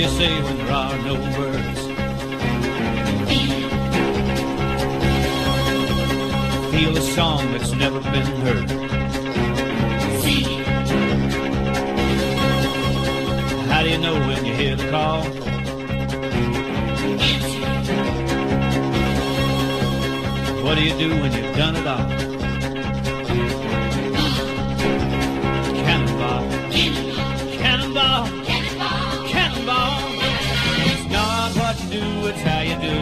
you say when there are no words? Feel a song that's never been heard. How do you know when you hear the call? What do you do when you've done it all? Cannonball, cannonball, cannonball, cannonball. It's not what you do, it's how you do.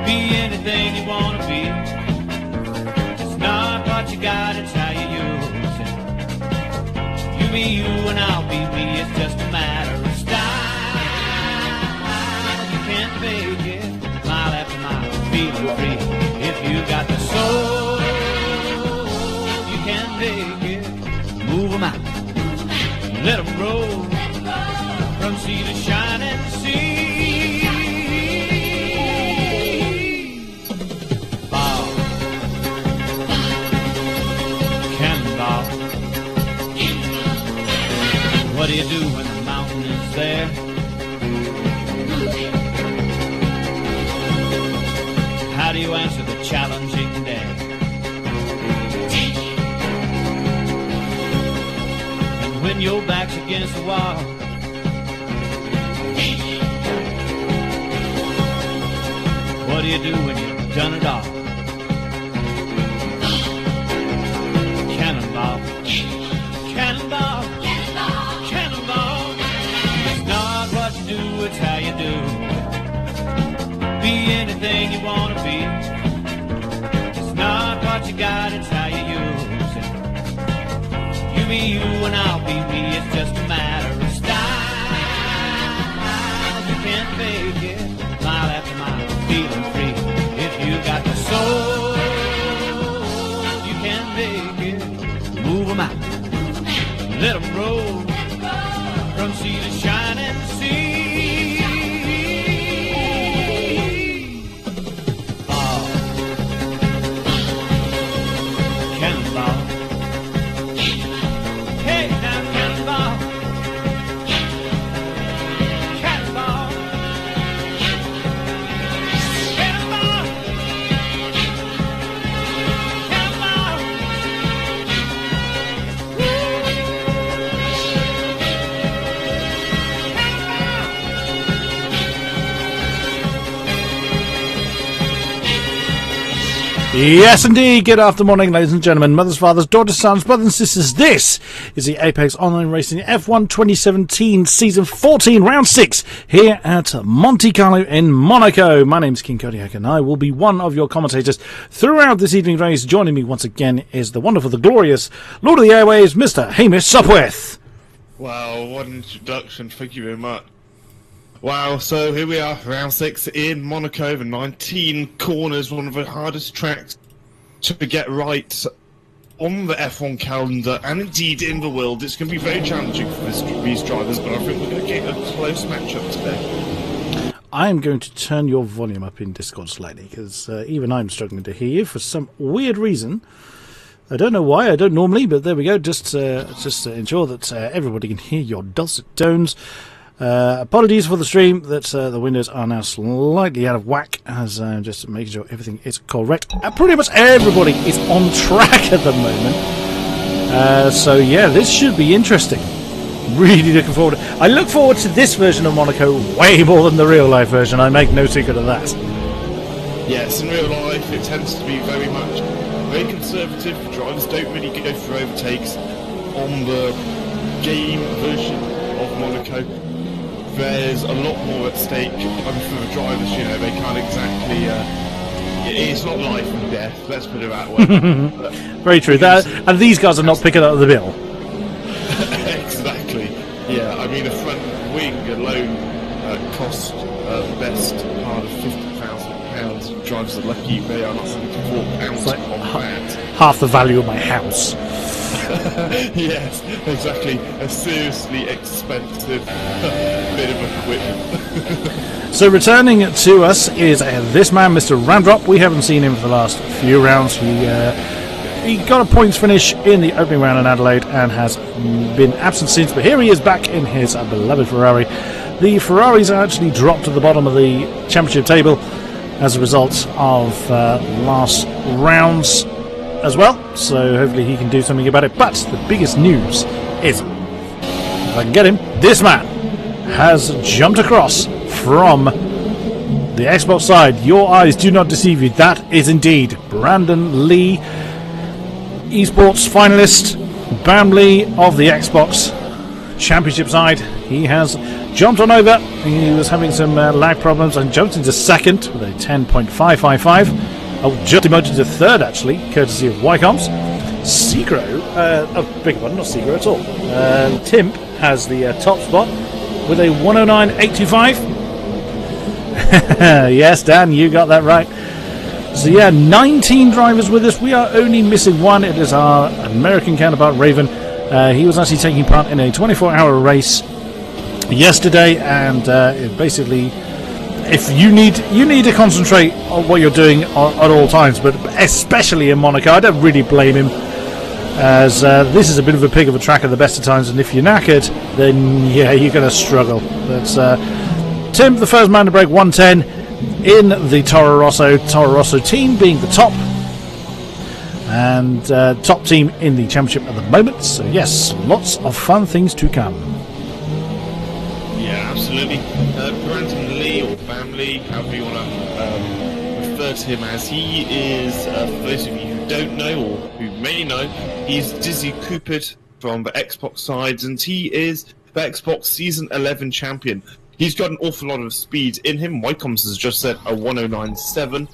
Be anything you want to be. It's not what you got, it's how you use it. You be you and I'll be me, it's just a matter of style. You can't fake it, mile after mile, feeling free. If you got the soul, you can't fake it. Move 'em out, let 'em roll, from sea to shining sea. Ball, cannonball. What do you do when the mountain is there? How do you answer the challenging day? And when your back's against the wall, what do you do when you've done it all? Cannonball, cannonball, cannonball. It's not what you do, it's how you do. Be anything you want to be. It's not what you got, it's how you use it. You be you and I'll be me, it's just a matter of style. You can't fake it, mile after mile, feeling free. If you got the soul, you can't fake it. Move 'em out, let 'em roll, from sea to shining sea. Yes, indeed. Good afternoon, morning, ladies and gentlemen, mothers, fathers, daughters, sons, brothers and sisters. This is the Apex Online Racing F1 2017 Season 14, Round 6, here at Monte Carlo in Monaco. My name's King-Kodiak, and I will be one of your commentators throughout this evening's race. Joining me once again is the wonderful, the glorious Lord of the Airways, Mr. Hamish Sopwith. Wow, what an introduction. Thank you very much. Wow, so here we are, round 6 in Monaco, the 19 corners, one of the hardest tracks to get right on the F1 calendar, and indeed in the world. It's going to be very challenging for these drivers, but I think we're going to get a close matchup today. I am going to turn your volume up in Discord slightly, because even I'm struggling to hear you for some weird reason. I don't know why, I don't normally, but there we go, just to ensure that everybody can hear your dulcet tones. Apologies for the stream that the windows are now slightly out of whack, as I'm just making sure everything is correct. Pretty much everybody is on track at the moment. So yeah, this should be interesting. Really looking forward. I look forward to this version of Monaco way more than the real life version. I make no secret of that. Yes, in real life it tends to be very conservative. Drivers don't really go for overtakes. On the game version of Monaco, there's a lot more at stake. For the drivers, they can't exactly. It's not life and death. Let's put it that way. Very true. And these guys are not picking up the bill. Exactly. Yeah. I mean, a front wing alone costs the best part of £50,000. Drivers are lucky they are not £4 like on that. Half the value of my house. Yes, exactly. A seriously expensive bit of equipment. So returning to us is this man, Mr. Randrop. We haven't seen him for the last few rounds. He he got a points finish in the opening round in Adelaide and has been absent since, but here he is back in his beloved Ferrari. The Ferraris actually dropped to the bottom of the championship table as a result of last rounds as well, so hopefully he can do something about it. But the biggest news is, if I can get him, this man has jumped across from the Xbox side. Your eyes do not deceive you. That is indeed Brandon Lee, esports finalist, Bamley of the Xbox Championship side. He has jumped on over. He was having some lag problems and jumped into second with a 10.555. Oh, just demoted to third actually, courtesy of Wycombs. Segro, big one, not Segro at all. Timp has the top spot with a 109.825. Yes, Dan, you got that right. So yeah, 19 drivers with us. We are only missing one. It is our American counterpart, Raven. He was actually taking part in a 24-hour race yesterday, and basically, if you need to concentrate on what you're doing at all times, but especially in Monaco. I don't really blame him, as this is a bit of a pig of a track at the best of times, and if you're knackered, then yeah, you're going to struggle. That's Tim, the first man to break 110 in the Toro Rosso team being the top and top team in the championship at the moment. So yes, lots of fun things to come. Yeah, absolutely. Brandon Lee, or Bamley, however you want to refer to him as, he is, for those of you who don't know or who may know, he's Dizzy Coopered from the Xbox side, and he is the Xbox Season 11 champion. He's got an awful lot of speed in him. Wycombs has just said a 109.7.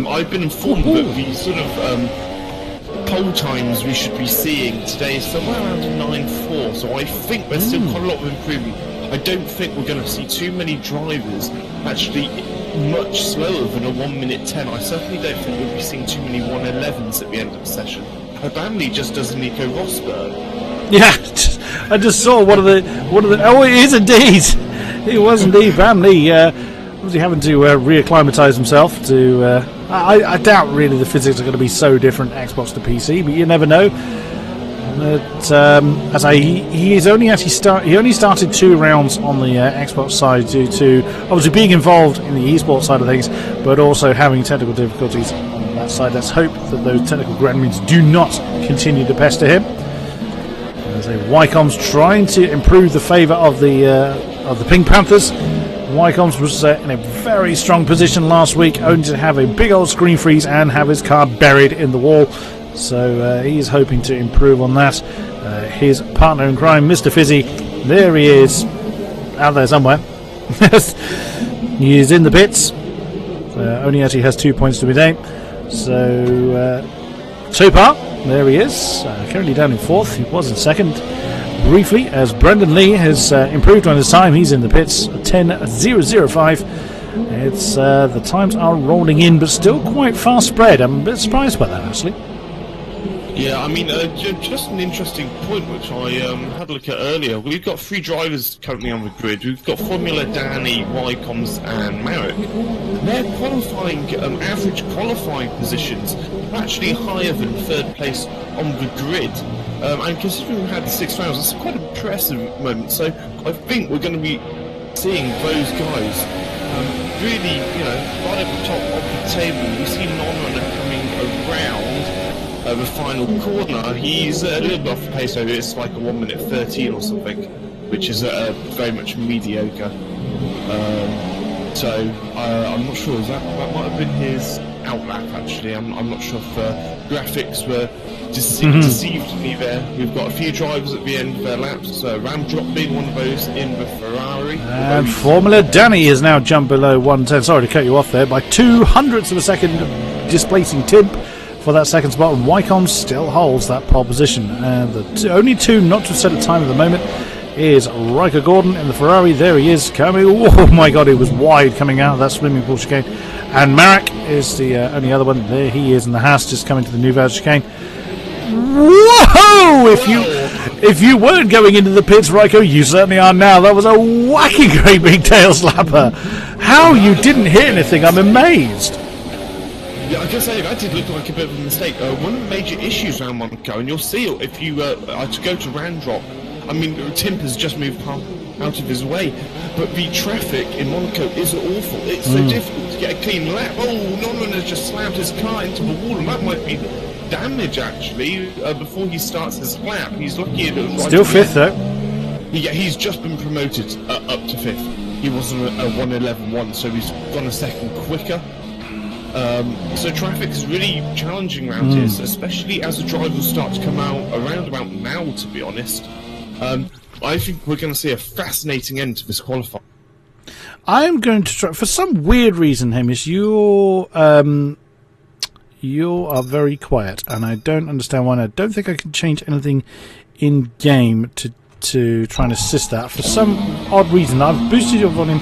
I've been informed that the sort of pole times we should be seeing today is somewhere around 9.4, so I think there's still quite a lot of improvement. I don't think we're going to see too many drivers actually much slower than a 1 minute 10. I certainly don't think we'll be seeing too many 111s at the end of the session. Bamley just does a Nico Rosberg. Yeah, I just saw one of the. Oh, it is indeed. It was indeed Bamley. Obviously having to reacclimatise himself to. I doubt really the physics are going to be so different Xbox to PC, but you never know. But he only started 2 rounds on the Xbox side due to obviously being involved in the esports side of things, but also having technical difficulties on that side. Let's hope that those technical gremlins do not continue to pester him. As Wycombs trying to improve the favour of the Pink Panthers. Wycombs was in a very strong position last week, only to have a big old screen freeze and have his car buried in the wall. So he's hoping to improve on that. His partner in crime, Mr. Fizzy, there he is, out there somewhere. He is in the pits. Only actually has 2 points to be named. So Topar, there he is, currently down in 4th. He was in 2nd briefly, as Brendan Lee has improved on his time. He's in the pits, 10.005. It's the times are rolling in, but still quite fast spread. I'm a bit surprised by that, actually. Yeah, I mean, just an interesting point which I had a look at earlier. We've got 3 drivers currently on the grid. We've got Formula Danny, Wycombs and Marek. Their qualifying, average qualifying positions are actually higher than 3rd place on the grid. And considering we had 6 rounds, it's quite an impressive moment. So I think we're going to be seeing those guys really, right at the top of the table. We see non-runner coming around the final corner. He's a little bit off the pace, so it's like a 1 minute 13 or something, which is very much mediocre. So I'm not sure. That might have been his outlap. Actually, I'm not sure if graphics were deceived me there. We've got a few drivers at the end of their laps. Ramdrop being one of those in the Ferrari. And Formula Danny is now jumped below 110. Sorry to cut you off there by 200ths of a second, displacing Timp for that 2nd spot, and Wycombe still holds that pole position. And the only 2 not to set a time at the moment is Riker Gordon in the Ferrari. There he is coming. Oh my god, it was wide coming out of that swimming pool chicane. And Marek is the only other one. There he is in the Haas, just coming to the Nouvelle chicane. Whoa! If you weren't going into the pits, Riker, you certainly are now. That was a whacking great big tail slapper. How you didn't hit anything, I'm amazed. Yeah, Yeah, I guess that did look like a bit of a mistake. One of the major issues around Monaco, and you'll see it if you are to go to Randrock. I mean, Timp has just moved out of his way, but the traffic in Monaco is awful. It's so difficult to get a clean lap. Oh, Norman has just slammed his car into the wall, and that might be damage actually before he starts his lap. He's lucky at it. Still fifth though. Yeah, he's just been promoted up to fifth. He wasn't a 1:11.1, so he's gone a second quicker. So traffic is really challenging around here, especially as the drivers start to come out around about now, to be honest. I think we're going to see a fascinating end to this qualifying. I'm going to try, for some weird reason, Hamish, you are very quiet, and I don't understand why. And I don't think I can change anything in game to try and assist that. For some odd reason, I've boosted your volume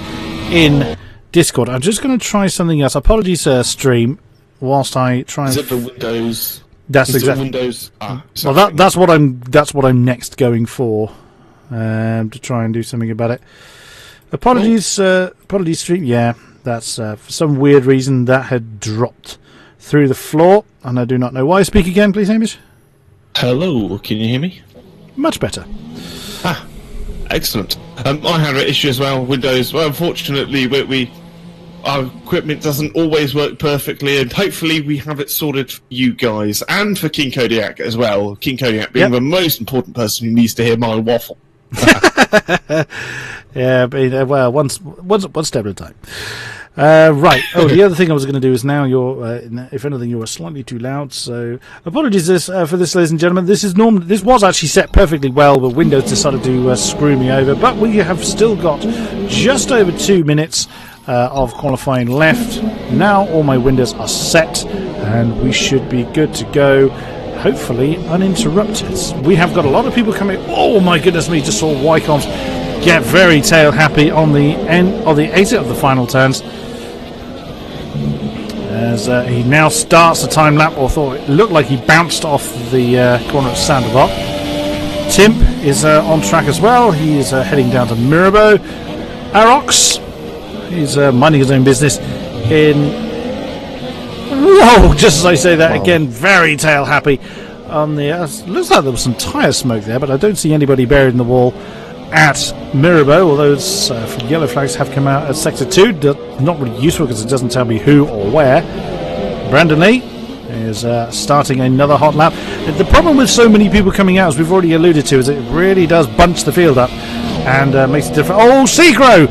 in Discord. I'm just going to try something else. Apologies, stream, whilst I try and... Is it the Windows? That's exactly. Windows. Well, that's what I'm next going for, to try and do something about it. Apologies, apologies, stream. Yeah, that's for some weird reason that had dropped through the floor, and I do not know why. Speak again, please, Hamish. Hello, can you hear me? Much better. Excellent. I had an issue as well. Windows. Well, unfortunately, our equipment doesn't always work perfectly, and hopefully we have it sorted for you guys and for King-Kodiak as well. King-Kodiak being the most important person who needs to hear my waffle. Yeah, but, well, one step at a time. Right. Oh, the other thing I was going to do is now you're, if anything, you are slightly too loud. So apologies for this, ladies and gentlemen. This was actually set perfectly well, but Windows decided to screw me over. But we have still got just over 2 minutes of qualifying left. Now all my windows are set, and we should be good to go. Hopefully uninterrupted. We have got a lot of people coming. Oh my goodness me! Just saw Wycombs get very tail happy on the end of the exit of the final turns. As he now starts the time lap, or thought it looked like he bounced off the corner at Sandoval. Timp is on track as well. He is heading down to Mirabeau. Arox is minding his own business in... Whoa! Just as I say that, again, very tail happy. On the looks like there was some tyre smoke there, but I don't see anybody buried in the wall at Mirabeau, although from yellow flags have come out at Sector 2. Not really useful because it doesn't tell me who or where. Brandon Lee is starting another hot lap. The problem with so many people coming out, as we've already alluded to, is it really does bunch the field up and makes it different. Oh, Segro!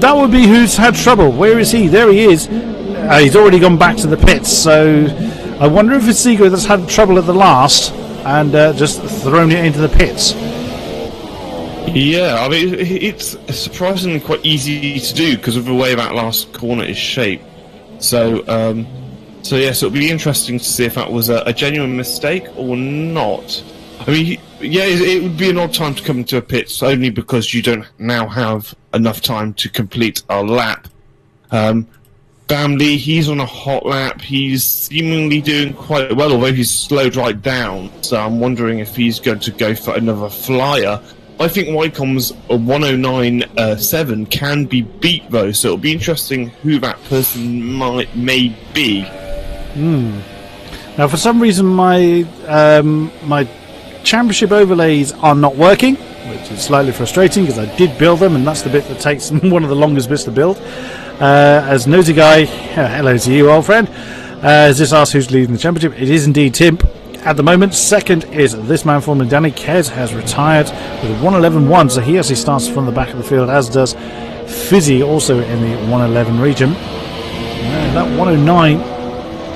That would be who's had trouble. Where is he? There he is. He's already gone back to the pits, so I wonder if it's Segro that's had trouble at the last and just thrown it into the pits. Yeah, I mean, it's surprisingly quite easy to do because of the way that last corner is shaped. So yes, it'll be interesting to see if that was a genuine mistake or not. I mean, yeah, it would be an odd time to come into a pit, only because you don't now have enough time to complete a lap. Bamley, he's on a hot lap. He's seemingly doing quite well, although he's slowed right down. So I'm wondering if he's going to go for another flyer. I think Wycombe's 109.7 can be beat though, so it'll be interesting who that person may be. Now, for some reason, my championship overlays are not working, which is slightly frustrating because I did build them, and that's the bit that takes one of the longest bits to build. As Nosy Guy, hello to you, old friend, has just asked who's leading the championship. It is indeed Timp. At the moment, second is this man formerly Danny. Kez has retired with a 1:11.1, so he actually starts from the back of the field, as does Fizzy, also in the 1:11 region. That 1:09,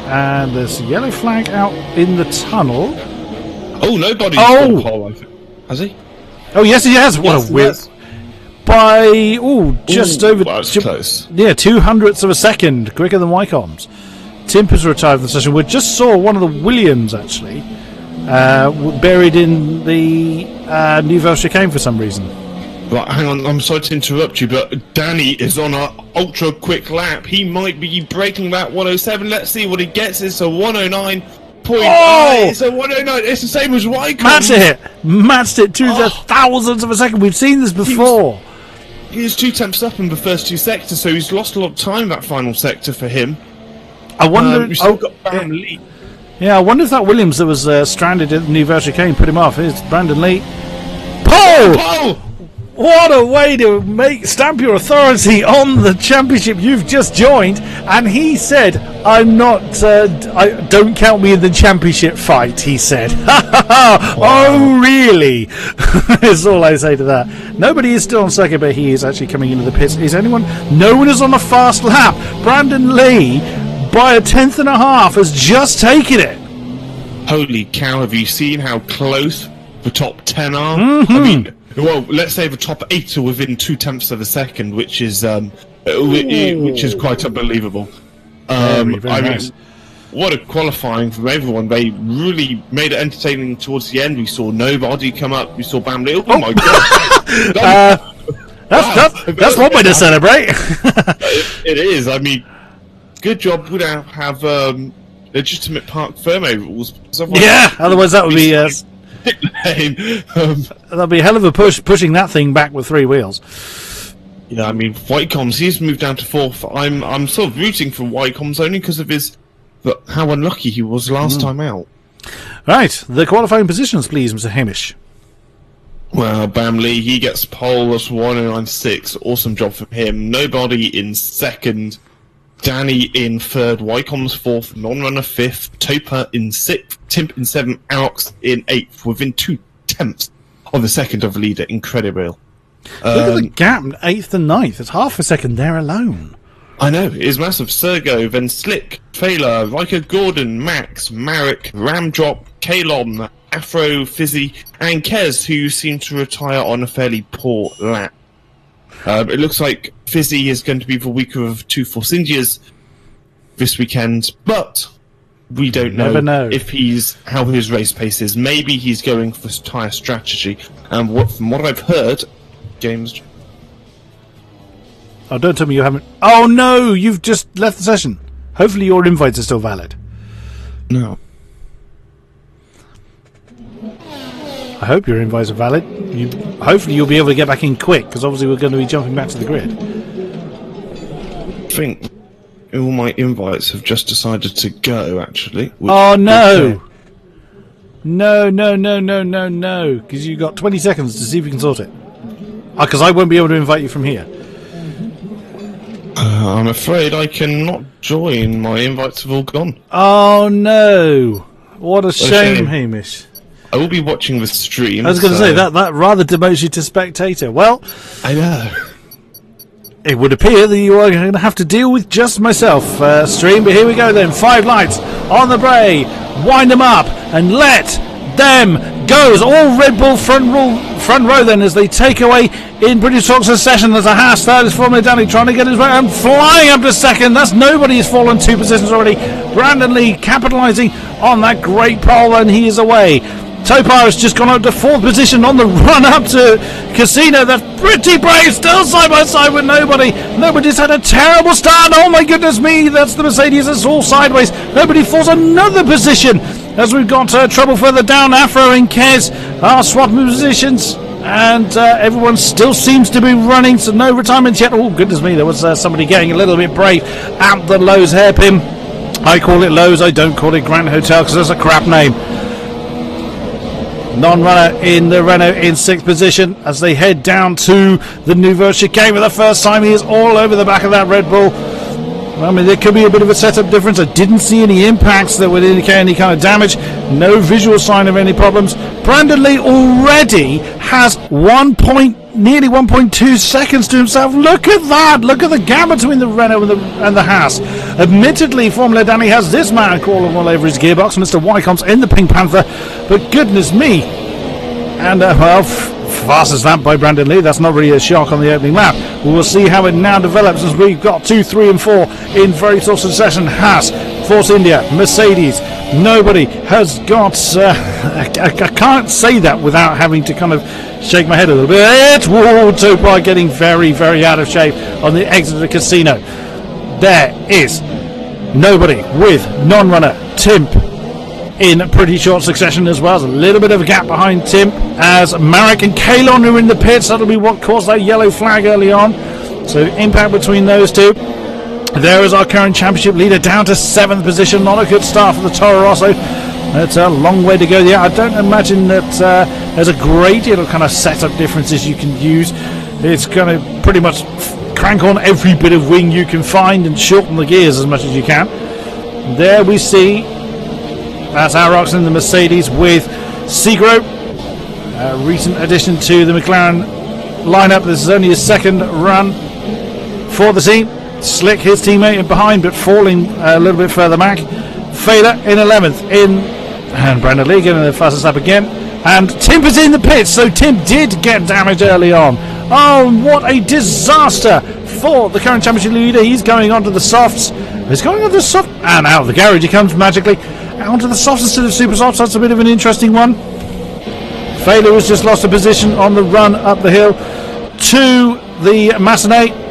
and there's a yellow flag out in the tunnel. Oh, nobody's got a pole, I think. Has he? Oh, yes, he has. What a weird... By, just over... Well, that's close. Yeah, 200ths of a second, quicker than Wycombs. Timp has retired from the session. We just saw one of the Williams, actually, buried in the Nouvelle Chicane for some reason. Right, hang on, I'm sorry to interrupt you, but Danny is on an ultra-quick lap. He might be breaking that 107. Let's see what he gets. It's a 109. It's a 109. It's the same as Wycombe. Matched it to the thousandths of a second. We've seen this before. He was 2 tenths up in the first 2 sectors, so he's lost a lot of time, that final sector, for him. I wonder. We've still got Bam Lee. Yeah, I wonder if that Williams that was stranded at the New Virtual Cane put him off. Here's Brandon Lee. Pole! What a way to stamp your authority on the championship you've just joined. And he said, I'm not, don't count me in the championship fight, he said. Oh, really? That's all I say to that. Nobody is still on circuit, but he is actually coming into the pits. Is anyone? No one is on the fast lap. Brandon Lee, by 1/10 and a half, has just taken it. Holy cow, have you seen how close the top 10 are? Mm-hmm. I mean, well, let's say the top 8 are within 0.2 of a second, which is quite unbelievable. Very nice. Mean, what a qualifying from everyone. They really made it entertaining towards the end. We saw nobody come up. We saw Bam Lee. Oh my god! That's one way to celebrate. It is. I mean, good job we now have legitimate park thermo rules. Yeah, otherwise that would be that'd be a hell of a pushing that thing back with 3 wheels. Yeah, I mean, Whitecombs, he's moved down to 4th. I'm sort of rooting for Whitecombs only because of how unlucky he was last time out. Right, the qualifying positions, please, Mr. Hamish. Well, Bam Lee, he gets pole, that's 109.6. Awesome job from him. Nobody in 2nd. Danny in 3rd. Whitecombs 4th. Non-runner 5th. Topa in 6th. Timp in 7th. Alex in 8th. Within 0.2 of the second of the leader. Incredible. Look at the gap, 8th and 9th. It's half a second there alone. I know, it's massive. Sergo, then Slick, Failer, Riker Gordon, Max, Marek, Ramdrop, Kalom, Afro, Fizzy, and Kez, who seem to retire on a fairly poor lap. It looks like Fizzy is going to be the weaker of 2 Force Indias this weekend, but we don't know if how his race pace is. Maybe he's going for tyre strategy, and from what I've heard, James. Oh, don't tell me you haven't. Oh no, you've just left the session. Hopefully your invites are still valid. No. I hope your invites are valid. Hopefully you'll be able to get back in quick, because obviously we're going to be jumping back to the grid. I think all my invites have just decided to go, actually. Oh no! No, because you've got 20 seconds to see if you can sort it. Because I won't be able to invite you from here. I'm afraid I cannot join. My invites have all gone. Oh no! What a shame, Hamish. I will be watching the stream. I was going to say, that rather demotes you to spectator. Well, I know. It would appear that you are going to have to deal with just myself, stream. But here we go then. 5 lights on the bray. Wind them up and let them go. It's all Red Bull front row then as they take away in British Talk Succession. There's a Haas. Third is Formula Danny trying to get his way and flying up to 2nd. That's nobody has fallen 2 positions already. Brandon Lee capitalising on that great pole, and he is away. Topar has just gone up to 4th position on the run up to Casino. That's pretty brave, still side by side with nobody. Nobody's had a terrible start. Oh my goodness me, that's the Mercedes. It's all sideways. Nobody falls another position as we've got trouble further down. Afro and Kez are swapping positions, and everyone still seems to be running, so no retirements yet. Oh goodness me, there was somebody getting a little bit brave at the Lowe's hairpin. I call it Lowe's, I don't call it Grand Hotel because that's a crap name. Non-runner in the Renault in 6th position as they head down to the New Virtual Chicane for the first time. He is all over the back of that Red Bull. I mean, there could be a bit of a setup difference. I didn't see any impacts that would indicate any kind of damage. No visual sign of any problems. Brandon Lee already has nearly 1.2 seconds to himself. Look at that. Look at the gap between the Renault and the Haas. Admittedly, Formula Danny has this man crawling all over his gearbox, Mr. Wycomb's in the Pink Panther. But goodness me. And, fastest lap by Brandon Lee. That's not really a shock on the opening lap. We will see how it now develops as we've got 2, 3 and 4 in very short succession. Haas, Force India, Mercedes. Nobody has got... I can't say that without having to kind of shake my head a little bit. It's Topar getting very, very out of shape on the exit of the Casino. There is nobody with non-runner Timp in pretty short succession as well. There's a little bit of a gap behind Timp as Marek and Kalon are in the pits. That'll be what caused that yellow flag early on. So impact between those two. There is our current championship leader down to 7th position. Not a good start for the Toro Rosso. It's a long way to go. Yeah, I don't imagine that there's a great deal of kind of setup differences you can use. It's going to pretty much crank on every bit of wing you can find and shorten the gears as much as you can. There we see that's Arox in the Mercedes with Segro, a recent addition to the McLaren lineup. This is only his second run for the team. Slick, his teammate, in behind, but falling a little bit further back. Failer in 11th, and Brandon Lee getting the fastest lap again. And Tim is in the pits, so Tim did get damage early on. Oh, what a disaster for the current championship leader. He's going onto the softs. He's going onto the soft, and out of the garage he comes magically. Onto the softs instead of super softs. That's a bit of an interesting one. Failer has just lost a position on the run up the hill to the Massenet.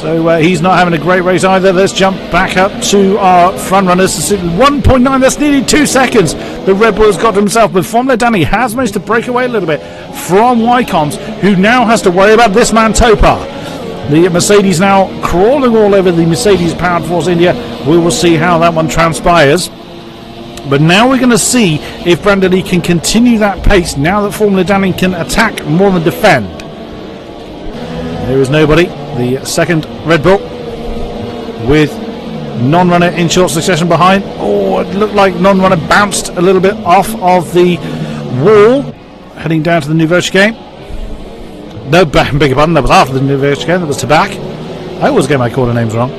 So he's not having a great race either. Let's jump back up to our front runners. 1.9, that's nearly 2 seconds. The Red Bull has got himself, but Formula Danny has managed to break away a little bit from Wycombs, who now has to worry about this man Topar. The Mercedes now crawling all over the Mercedes Powered Force India. We will see how that one transpires. But now we're going to see if Brandon Lee can continue that pace now that Formula Danny can attack more than defend. There is nobody. The second Red Bull with non-runner in short succession behind. Oh, it looked like non-runner bounced a little bit off of the wall heading down to the Nouveau Chicane. No, beg your pardon, that was after the Nouveau Chicane. That was Tabac. I always get my quarter names wrong.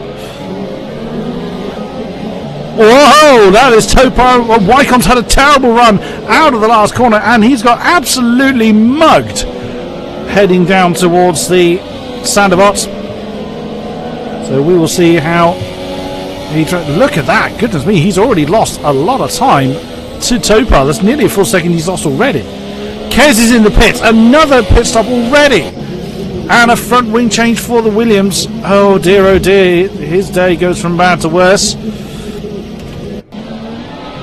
Whoa, that is Topar. Well, Wycombs had a terrible run out of the last corner, and he's got absolutely mugged heading down towards the Sanderbots. So we will see how he look at that. Goodness me, he's already lost a lot of time to Topar. That's nearly a full second he's lost already. Kez is in the pits. Another pit stop already. And a front wing change for the Williams. Oh dear, his day goes from bad to worse.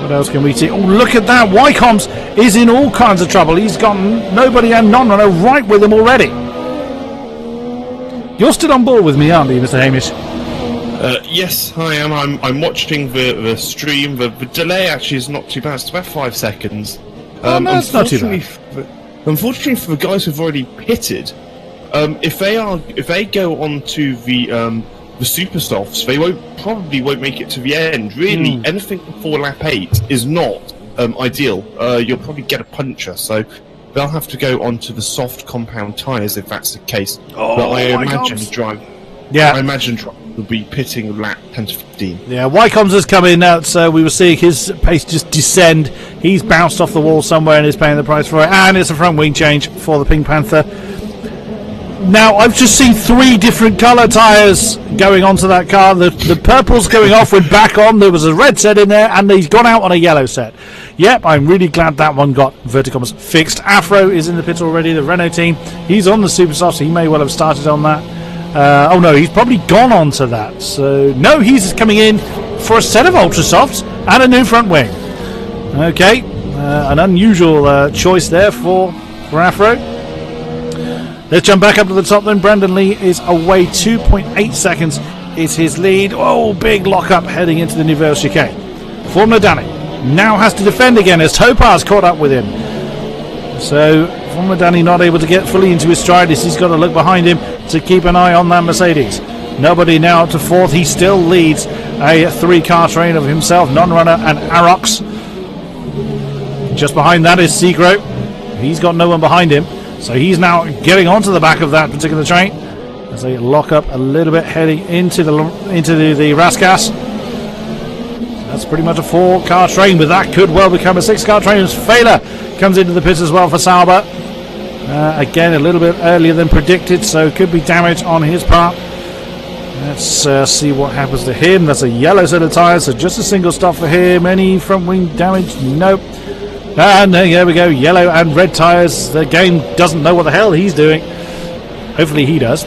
What else can we see? Oh, look at that. Wycombs is in all kinds of trouble. He's got nobody and non-runner right with him already. You're still on board with me, aren't you, Mr. Hamish? Yes, I am. I'm watching the stream. The delay actually is not too bad. It's about 5 seconds. No, it's not too bad. Unfortunately for the guys who've already pitted, if they go on to the super softs, they probably won't make it to the end. Really, anything before lap 8 is not ideal. You'll probably get a puncher, so they'll have to go onto the soft compound tyres if that's the case. Oh, but I imagine Drive will be pitting lap 10 to 15. Yeah, Wycombs has come in now, so we were seeing his pace just descend. He's bounced off the wall somewhere and is paying the price for it. And it's a front wing change for the Pink Panther. Now, I've just seen 3 different colour tyres going onto that car. The purple's going off with back on. There was a red set in there, and he's gone out on a yellow set. Yep, I'm really glad that one got Verticom's fixed. Afro is in the pits already, the Renault team. He's on the Super Soft, so he may well have started on that. Oh no, he's probably gone on to that. So, no, he's coming in for a set of Ultra Softs and a new front wing. Okay, an unusual choice there for Afro. Let's jump back up to the top then. Brandon Lee is away. 2.8 seconds is his lead. Oh, big lock-up heading into the Nouveau Chicane. Formula Danny now has to defend again as Topar's caught up with him. So, Formula Danny not able to get fully into his stride as he's got to look behind him to keep an eye on that Mercedes. Nobody now up to 4th. He still leads a 3-car train of himself, non-runner and Arox. Just behind that is Segro. He's got no one behind him. So he's now getting onto the back of that particular train as they lock up a little bit heading into the Raskas. That's pretty much a 4-car train, but that could well become a 6-car train as Failer comes into the pits as well for Sauber. Again, a little bit earlier than predicted, so could be damage on his part. Let's see what happens to him. That's a yellow set of tyres, so just a single stop for him. Any front wing damage? Nope. And there we go, yellow and red tyres. The game doesn't know what the hell he's doing. Hopefully he does.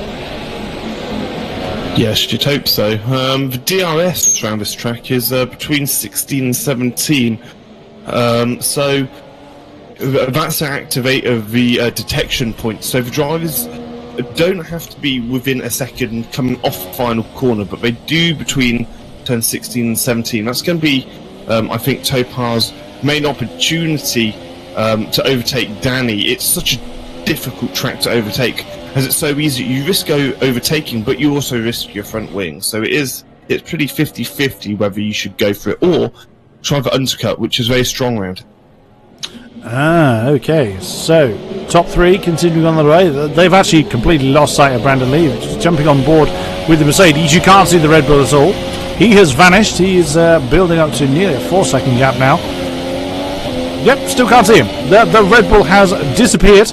Yes, you'd hope so. The DRS around this track is between 16 and 17. So that's to activate the detection point. So the drivers don't have to be within a second coming off the final corner, but they do between turn 16 and 17. That's going to be, I think, Topaz's main opportunity to overtake Danny. It's such a difficult track to overtake, as it's so easy. You risk overtaking, but you also risk your front wing. So it's pretty 50-50 whether you should go for it or try the undercut, which is very strong round. Okay. So, top three continuing on the way. They've actually completely lost sight of Brandon Lee, just jumping on board with the Mercedes. You can't see the Red Bull at all. He has vanished. He is building up to nearly a 4-second gap now. Yep, still can't see him. The Red Bull has disappeared.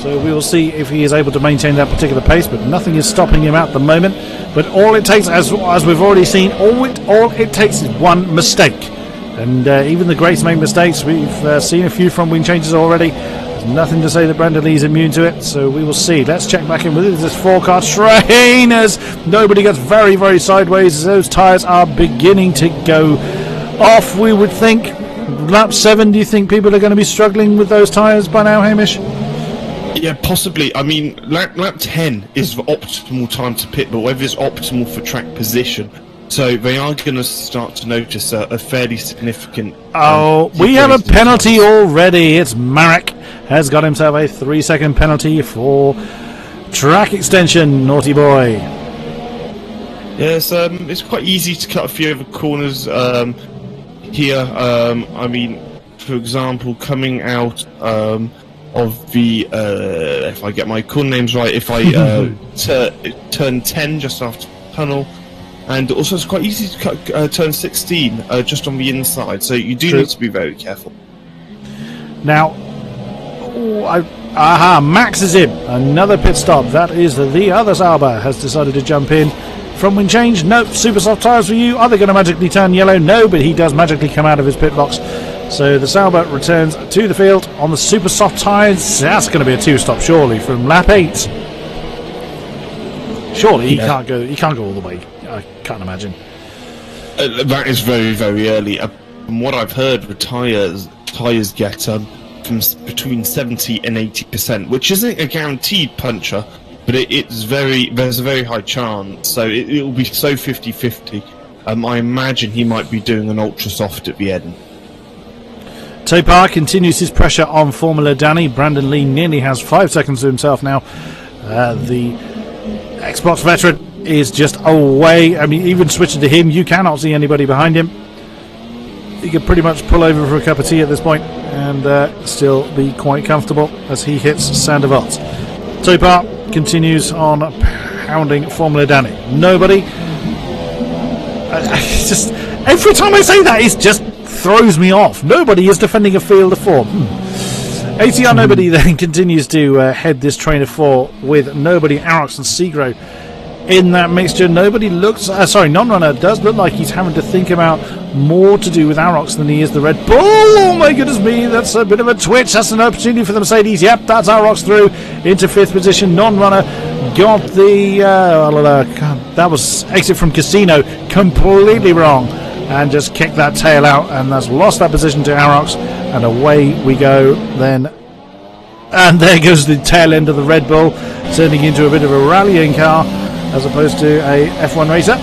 So we will see if he is able to maintain that particular pace, but nothing is stopping him at the moment. But all it takes, as we've already seen, all it takes is one mistake. And even the greats make mistakes. We've seen a few front wing changes already. There's nothing to say that Brandon Lee is immune to it, so we will see. Let's check back in with this 4-car train as nobody gets very, very sideways as those tyres are beginning to go off, we would think. Lap 7, do you think people are going to be struggling with those tyres by now, Hamish? Yeah, possibly. I mean, lap 10 is the optimal time to pit, but whether it's optimal for track position. So they are going to start to notice a fairly significant... we have a penalty already. It's Marek has got himself a 3-second penalty for track extension. Naughty boy. Yes, it's quite easy to cut a few of the corners here. I mean, for example, coming out of the... if I get my corner names right, if I turn 10 just after the tunnel... And also, it's quite easy to cut turn 16 just on the inside, so you do need to be very careful. Now, Max is in. Another pit stop. That is the other Sauber has decided to jump in. Front wing change. No. Super soft tyres for you. Are they going to magically turn yellow? No, but he does magically come out of his pit box. So the Sauber returns to the field on the super soft tyres. That's going to be a 2-stop, surely, from lap 8. Surely he can't go all the way. I can't imagine. That is very, very early. From what I've heard, the tyres get from between 70 and 80%, which isn't a guaranteed puncher, but there's a very high chance. So it will be so 50-50. I imagine he might be doing an ultra soft at the end. Topar continues his pressure on Formula Danny. Brandon Lee nearly has 5 seconds to himself now. The Xbox veteran is just away. I mean, even switching to him, you cannot see anybody behind him. He could pretty much pull over for a cup of tea at this point and still be quite comfortable as he hits Sandoval. Topar continues on pounding Formula Danny. Nobody. Just every time I say that, it just throws me off. Nobody is defending a field of 4. ATR Nobody then continues to head this train of 4 with Nobody, Arox and Segro in that mixture. Nobody looks... Non-runner does look like he's having to think about more to do with Arox than he is the Red Bull. Oh my goodness me, that's a bit of a twitch. That's an opportunity for the Mercedes. Yep, that's Arox through into 5th position. Non-runner got the... that was exit from Casino completely wrong and just kicked that tail out, and that's lost that position to Arox, and away we go then. And there goes the tail end of the Red Bull, turning into a bit of a rallying car as opposed to a F1 racer.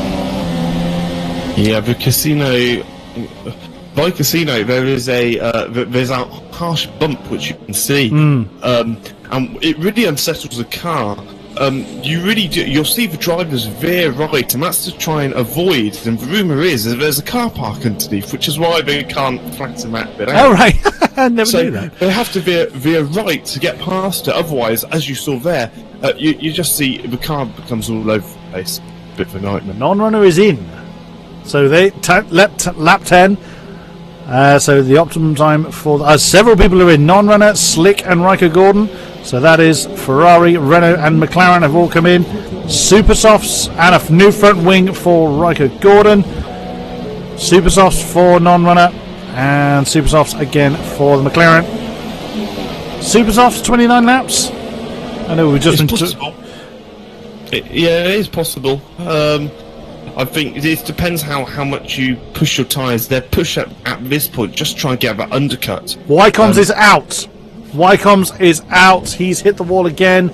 Yeah, the Casino... By Casino, there's a harsh bump which you can see, and it really unsettles the car. You'll see the drivers veer right, and that's to try and avoid. And the rumour is that there's a car park underneath, which is why they can't flatten that bit out. Oh right, I never knew that. They have to veer right to get past it. Otherwise, as you saw there, you just see the car becomes all over the place. Bit of a nightmare. Non-runner is in, so they lap 10. So the optimum time for several people are in. Non-runner, Slick and Riker Gordon. So that is Ferrari, Renault and McLaren have all come in. Super softs and a new front wing for Riker Gordon. Super softs for non-runner and super softs again for the McLaren. Super softs 29 laps. I know we just... It's possible. It is possible. I think it depends how much you push your tyres. They're push at this point. Just try and get that undercut. Wycombs is out. Wycombs is out. He's hit the wall again.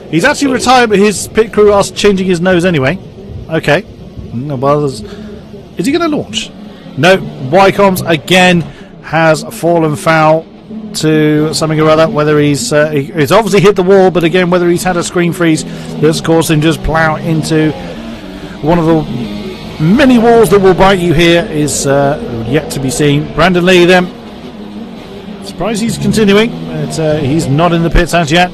He's actually retired, but his pit crew are changing his nose anyway. Okay. Well, is he going to launch? No. Wycombs again has fallen foul to something or other. Whether he's obviously hit the wall, but again, whether he's had a screen freeze that's caused him just plough into one of the many walls that will bite you here is yet to be seen. Brandon Lee then. Surprised he's continuing, but he's not in the pits as yet.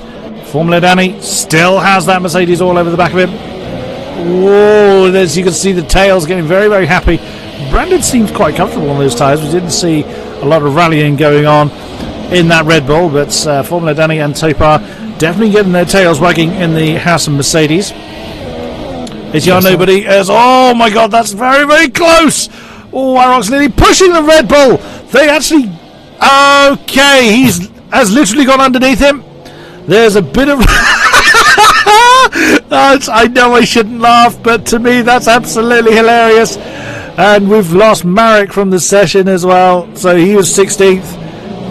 Formula Danny still has that Mercedes all over the back of him. Whoa, as you can see the tails getting very, very happy. Brandon seems quite comfortable on those tyres. We didn't see a lot of rallying going on in that Red Bull, but Formula Danny and Topar definitely getting their tails wagging in the Haas and Mercedes. Is your nobody as oh my god, that's very, very close. Oh, Arox nearly pushing the Red Bull. They actually okay, he's has literally gone underneath him. There's a bit of I know I shouldn't laugh, but to me that's absolutely hilarious. And we've lost Marek from the session as well, so he was 16th.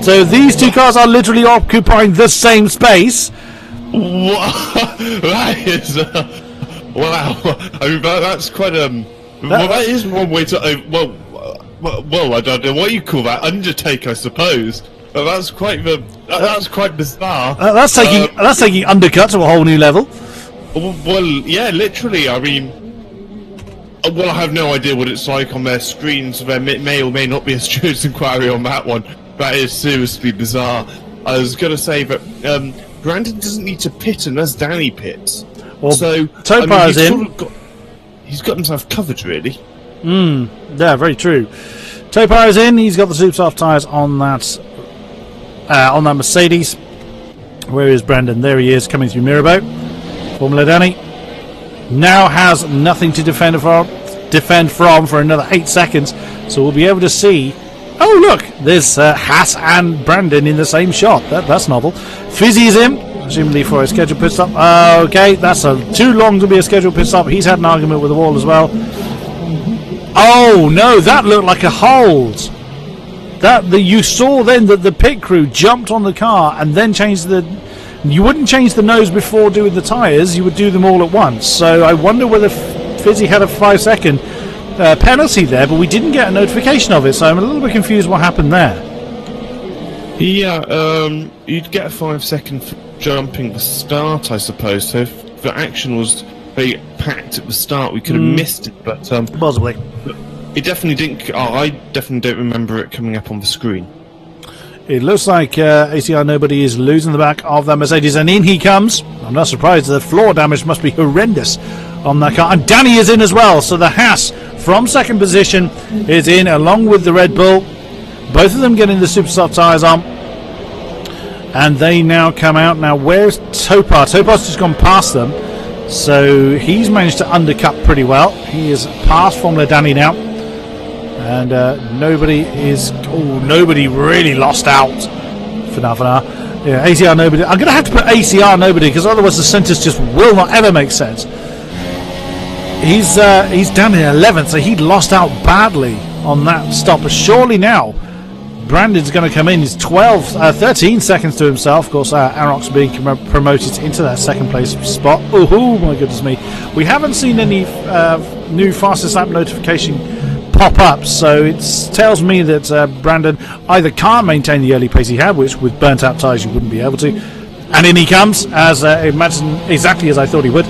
So these two cars are literally occupying the same space. That is wow. I mean, that's quite well, that is one way to well, I don't know what you call that, undertake, I suppose. But that's quite bizarre. That's taking undercut to a whole new level. Well, yeah, literally. I mean, well, I have no idea what it's like on their screens. So there may or may not be a student's inquiry on that one. That is seriously bizarre. I was going to say that Brandon doesn't need to pit unless Danny pits. Well, so Topar's in. He's got himself covered, really. Yeah, very true. Topar is in. He's got the super soft tyres on that Mercedes. Where is Brandon? There he is, coming through Mirabeau. Formula Danny now has nothing to defend from for another 8 seconds, so we'll be able to see. Oh look, there's Haas and Brandon in the same shot. That's novel. Fizzy is in, presumably for a scheduled pit stop. Okay, that's too long to be a scheduled pit stop. He's had an argument with the wall as well. Oh no, that looked like a hold. You saw then that the pit crew jumped on the car and then changed you wouldn't change the nose before doing the tyres, you would do them all at once. So I wonder whether Fizzy had a 5-second penalty there, but we didn't get a notification of it, so I'm a little bit confused what happened there. Yeah, you'd get a 5-second for jumping the start, I suppose. So if the action was very packed at the start, we could have missed it, but possibly. It definitely didn't. I definitely don't remember it coming up on the screen. It looks like ACR Nobody is losing the back of that Mercedes, and in he comes. I'm not surprised. The floor damage must be horrendous on that car. And Danny is in as well, so the Haas from second position is in along with the Red Bull. Both of them getting the super soft tyres on. And they now come out. Now, where's Topar? Topar's just gone past them, so he's managed to undercut pretty well. He is past Formula Danny now. And nobody really lost out for now. Yeah, ACR Nobody. I'm going to have to put ACR Nobody because otherwise the sentence just will not ever make sense. He's down in 11th, so he'd lost out badly on that stop. But surely now Brandon's going to come in. He's 13 seconds to himself. Of course, Arox being promoted into that second place spot. Oh my goodness me. We haven't seen any new fastest lap notification pop up, so it tells me that Brandon either can't maintain the early pace he had, which with burnt out tyres you wouldn't be able to, and in he comes, as imagine exactly as I thought he would,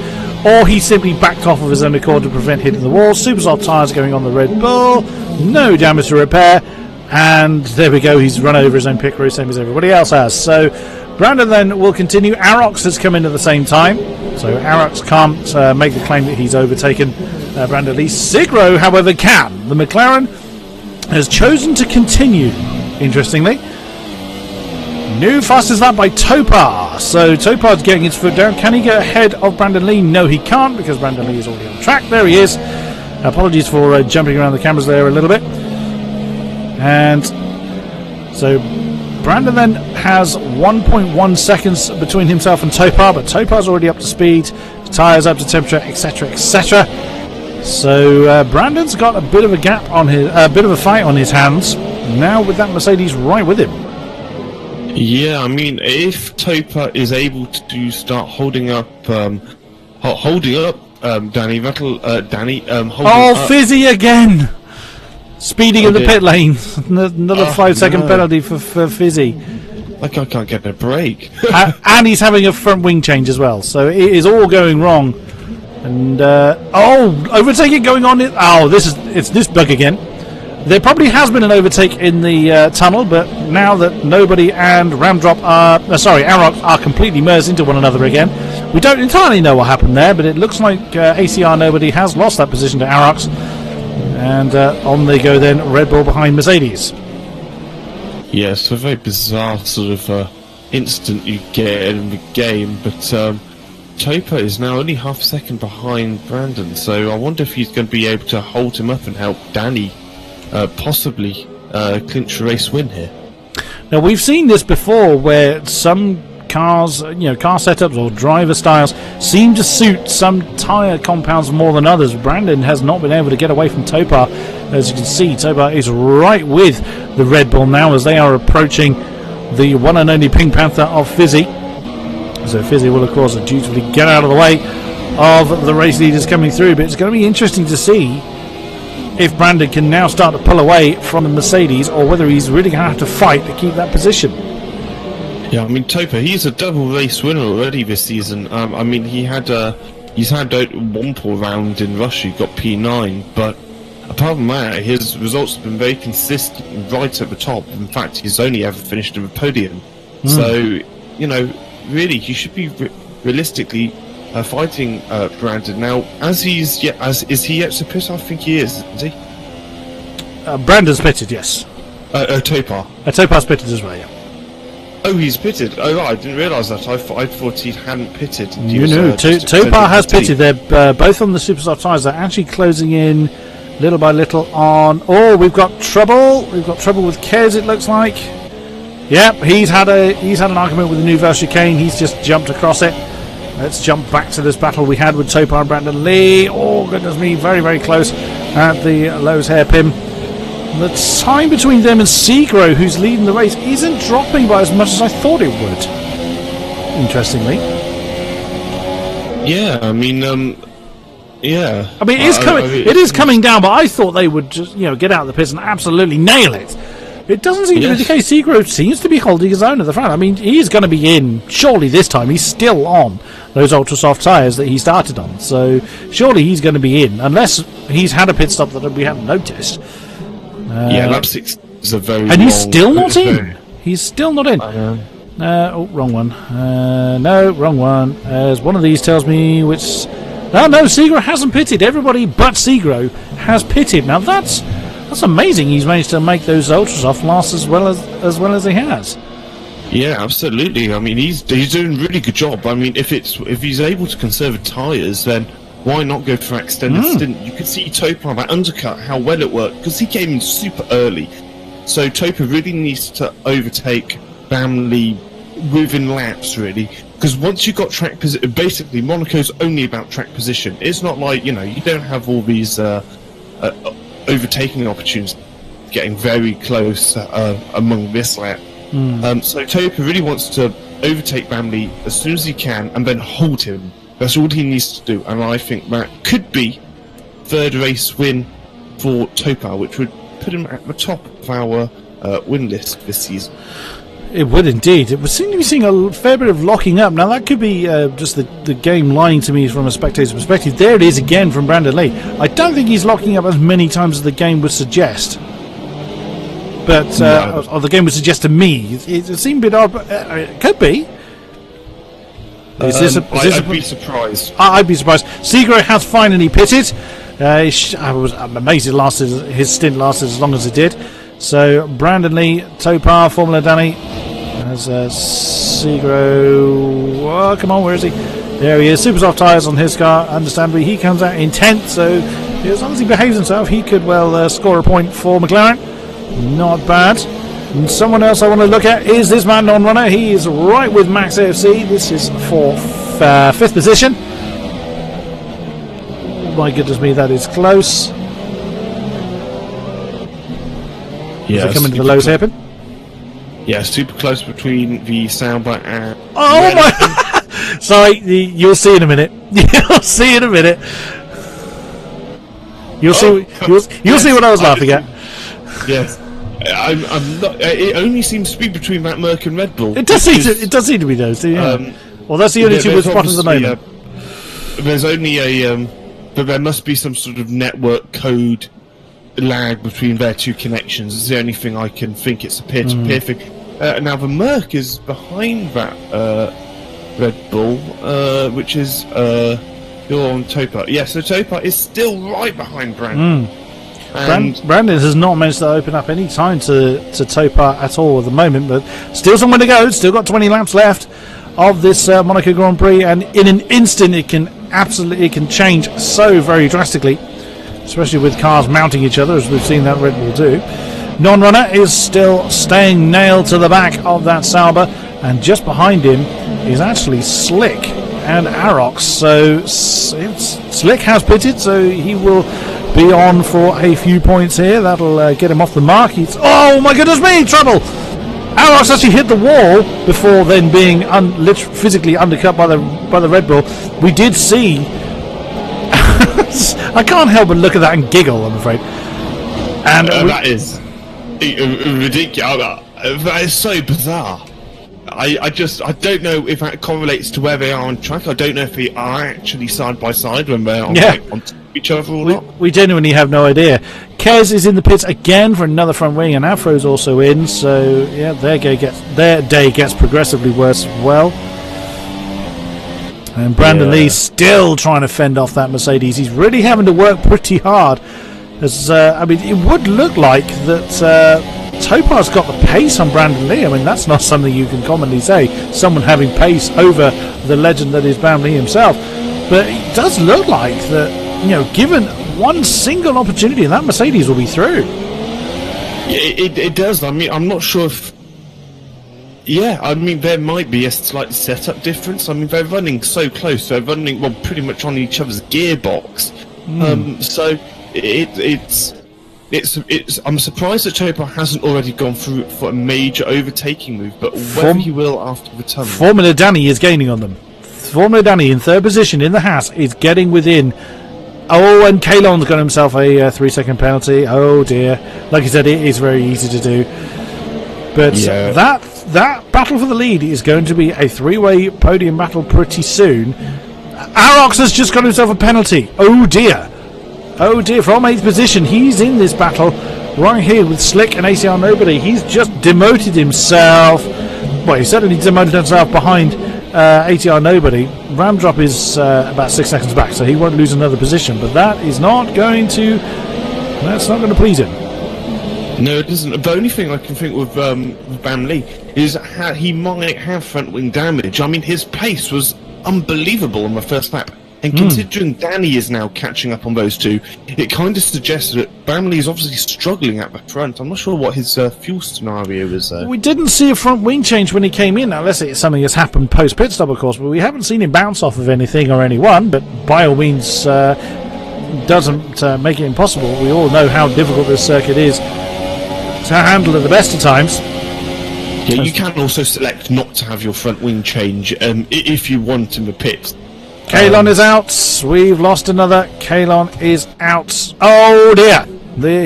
or he simply backed off of his own accord to prevent hitting the wall. Super soft tyres going on the Red Bull, no damage to repair, and there we go, he's run over his own pit crew, same as everybody else has. So Brandon then will continue. Arox has come in at the same time, so Arox can't make the claim that he's overtaken Brandon Lee. Sigro, however, can. The McLaren has chosen to continue, interestingly. New fastest lap by Topar. So Topar's getting his foot down. Can he get ahead of Brandon Lee? No, he can't, because Brandon Lee is already on track. There he is. Apologies for jumping around the cameras there a little bit. And so Brandon then has 1.1 seconds between himself and Topar, but Topar's already up to speed, tyres up to temperature, etc., etc. So Brandon's got a bit of a gap on his, a bit of a fight on his hands now with that Mercedes right with him. Yeah, I mean, if Topa is able to start holding up, Danny, holding up. Fizzy again! Speeding in the pit lane. Another 5-second penalty for Fizzy. Like I can't get a break. And he's having a front wing change as well, so it is all going wrong. And overtaking going on. It's this bug again. There probably has been an overtake in the tunnel, but now that Nobody and Arox are completely merged into one another again, we don't entirely know what happened there, but it looks like ACR Nobody has lost that position to Arox. And on they go then, Red Bull behind Mercedes. Yeah, it's a very bizarre sort of incident you get in the game, but Topa is now only half a second behind Brandon, so I wonder if he's going to be able to hold him up and help Danny possibly clinch a race win here. Now, we've seen this before where some cars, car setups or driver styles seem to suit some tyre compounds more than others. Brandon has not been able to get away from Topa. As you can see, Topa is right with the Red Bull now as they are approaching the one and only Pink Panther of Fizzy. So Fizzy will, of course, dutifully get out of the way of the race leaders coming through. But it's going to be interesting to see if Brandon can now start to pull away from the Mercedes, or whether he's really going to have to fight to keep that position. Yeah, I mean, Topa, he's a double race winner already this season. I mean, he's had one poor round in Russia, he got P9, but apart from that, his results have been very consistent right at the top. In fact, he's only ever finished in the podium. So, really, he should be realistically fighting Brandon now. Is he yet to pit? I think he is, isn't he? Brandon's pitted, yes. Topa. Topa's pitted as well, yeah. Oh, he's pitted. Oh, right, I didn't realise that. I thought he hadn't pitted. Topa has pitted. They're both on the super soft tyres. They're actually closing in little by little on. Oh, we've got trouble. We've got trouble with Kez, it looks like. Yep, he's had an argument with the Nouvelle Chicane. He's just jumped across it. Let's jump back to this battle we had with Topa and Brandon Lee. Oh, goodness me, very, very close at the Lowe's hairpin. The time between them and Segro, who's leading the race, isn't dropping by as much as I thought it would. Interestingly. Yeah, I mean, yeah. I mean, it is coming down, but I thought they would just, get out of the pits and absolutely nail it. It doesn't seem to be the case. Segro seems to be holding his own at the front. I mean, he's going to be in, surely this time. He's still on those ultra soft tyres that he started on. So, surely he's going to be in, unless he's had a pit stop that we haven't noticed. Lap 6 is a very and he's still not in. He's still not in. Wrong one. No, wrong one. As one of these tells me which... no, Segro hasn't pitted. Everybody but Segro has pitted. Now that's amazing. He's managed to make those ultra soft last as well as he has. Yeah, absolutely. I mean, he's doing a really good job. I mean, if he's able to conserve the tyres, then why not go for extended stint? You could see Topa, that undercut, how well it worked, because he came in super early. So Topa really needs to overtake Bamley within laps, really. Because once you've got track position, basically Monaco's only about track position. It's not like, you don't have all these overtaking opportunities getting very close among this lap. So Topa really wants to overtake Bamley as soon as he can and then hold him. That's all he needs to do, and I think that could be third race win for Topa, which would put him at the top of our win list this season. It would indeed. It would seem to be seeing a fair bit of locking up. Now that could be just the game lying to me from a spectator's perspective. There it is again from Brandon Lee. I don't think he's locking up as many times as the game would suggest. But or the game would suggest to me. It seemed a bit odd, but it could be. I'd be surprised. I'd be surprised. Segro has finally pitted. I'm amazed his stint lasted as long as it did. So Brandon Lee, Topa, Formula Danny, as Segro. Oh, come on, where is he? There he is. Super soft tyres on his car. Understandably, he comes out in 10th. So as long as he behaves himself, he could well score a point for McLaren. Not bad. And someone else I want to look at is this man non-runner. He is right with Max AFC. This is for 5th position. Oh my goodness me, that is close. Yeah, coming to the Lowe's hairpin. Yeah, super close between the Sauber and... Oh my! Sorry, you'll see in a minute. You'll see in a minute. You'll see. You'll see what I was laughing at. Yes, I'm not. It only seems to be between that Merc and Red Bull. It does seem to be those. Yeah. Well, that's the only two we've spotted at the moment. There's only a, but there must be some sort of network code lag between their two connections. It's the only thing I can think. It's a peer-to-peer thing. Now the Merc is behind that Red Bull, which is you're on Topar. Yeah, so Topar is still right behind Brandon. Brandon has not managed to open up any time to Topar at all at the moment, but still somewhere to go. Still got 20 laps left of this Monaco Grand Prix, and in an instant it can change so very drastically, especially with cars mounting each other, as we've seen that Red Bull do. Non-runner is still staying nailed to the back of that Sauber, and just behind him is actually Slick and Arox. So Slick has pitted, so he will be on for a few points here. That'll get him off the mark. Oh my goodness me, trouble! Arox actually hit the wall before then being physically undercut by the Red Bull. We did see. I can't help but look at that and giggle, I'm afraid. And that is ridiculous. That is so bizarre. I don't know if that correlates to where they are on track. I don't know if they are actually side by side when they're on each other or not. We genuinely have no idea. Kez is in the pits again for another front wing, and Afro's also in. So yeah, their day gets progressively worse as well. And Brandon Lee's still trying to fend off that Mercedes. He's really having to work pretty hard. As it would look like that Topar's got the pace on Brandon Lee. I mean, that's not something you can commonly say, someone having pace over the legend that is Brandon Lee himself. But it does look like that, given one single opportunity, that Mercedes will be through. It does. I mean, I'm not sure if... Yeah, I mean, there might be a slight setup difference. I mean, they're running so close. They're running, pretty much on each other's gearbox. So it's. I'm surprised that Topar hasn't already gone through for a major overtaking move, but whether he will after the tunnel. Formula Danny is gaining on them. Formula Danny in third position in the Haas is getting within. Oh, and Kalon's got himself a 3-second penalty. Oh dear. Like I said, it is very easy to do. But that battle for the lead is going to be a three-way podium battle pretty soon. Arox has just got himself a penalty. Oh dear. Oh dear, from 8th position, he's in this battle right here with Slick and ACR Nobody. He's just demoted himself. Well, he certainly demoted himself behind ATR Nobody. Ramdrop is about 6 seconds back, so he won't lose another position. But that's not going to please him. No, it doesn't. The only thing I can think with Bam Lee is he might have front wing damage. I mean, his pace was unbelievable on the first lap. And considering Danny is now catching up on those two, it kind of suggests that Bamley is obviously struggling at the front. I'm not sure what his fuel scenario is there. We didn't see a front wing change when he came in, unless it's something that's happened post-pit stop, of course, but we haven't seen him bounce off of anything or anyone, but by all means doesn't make it impossible. We all know how difficult this circuit is to handle at the best of times. Yeah, you can also select not to have your front wing change if you want in the pits. Kalon is out. We've lost another. Kalon is out. Oh dear.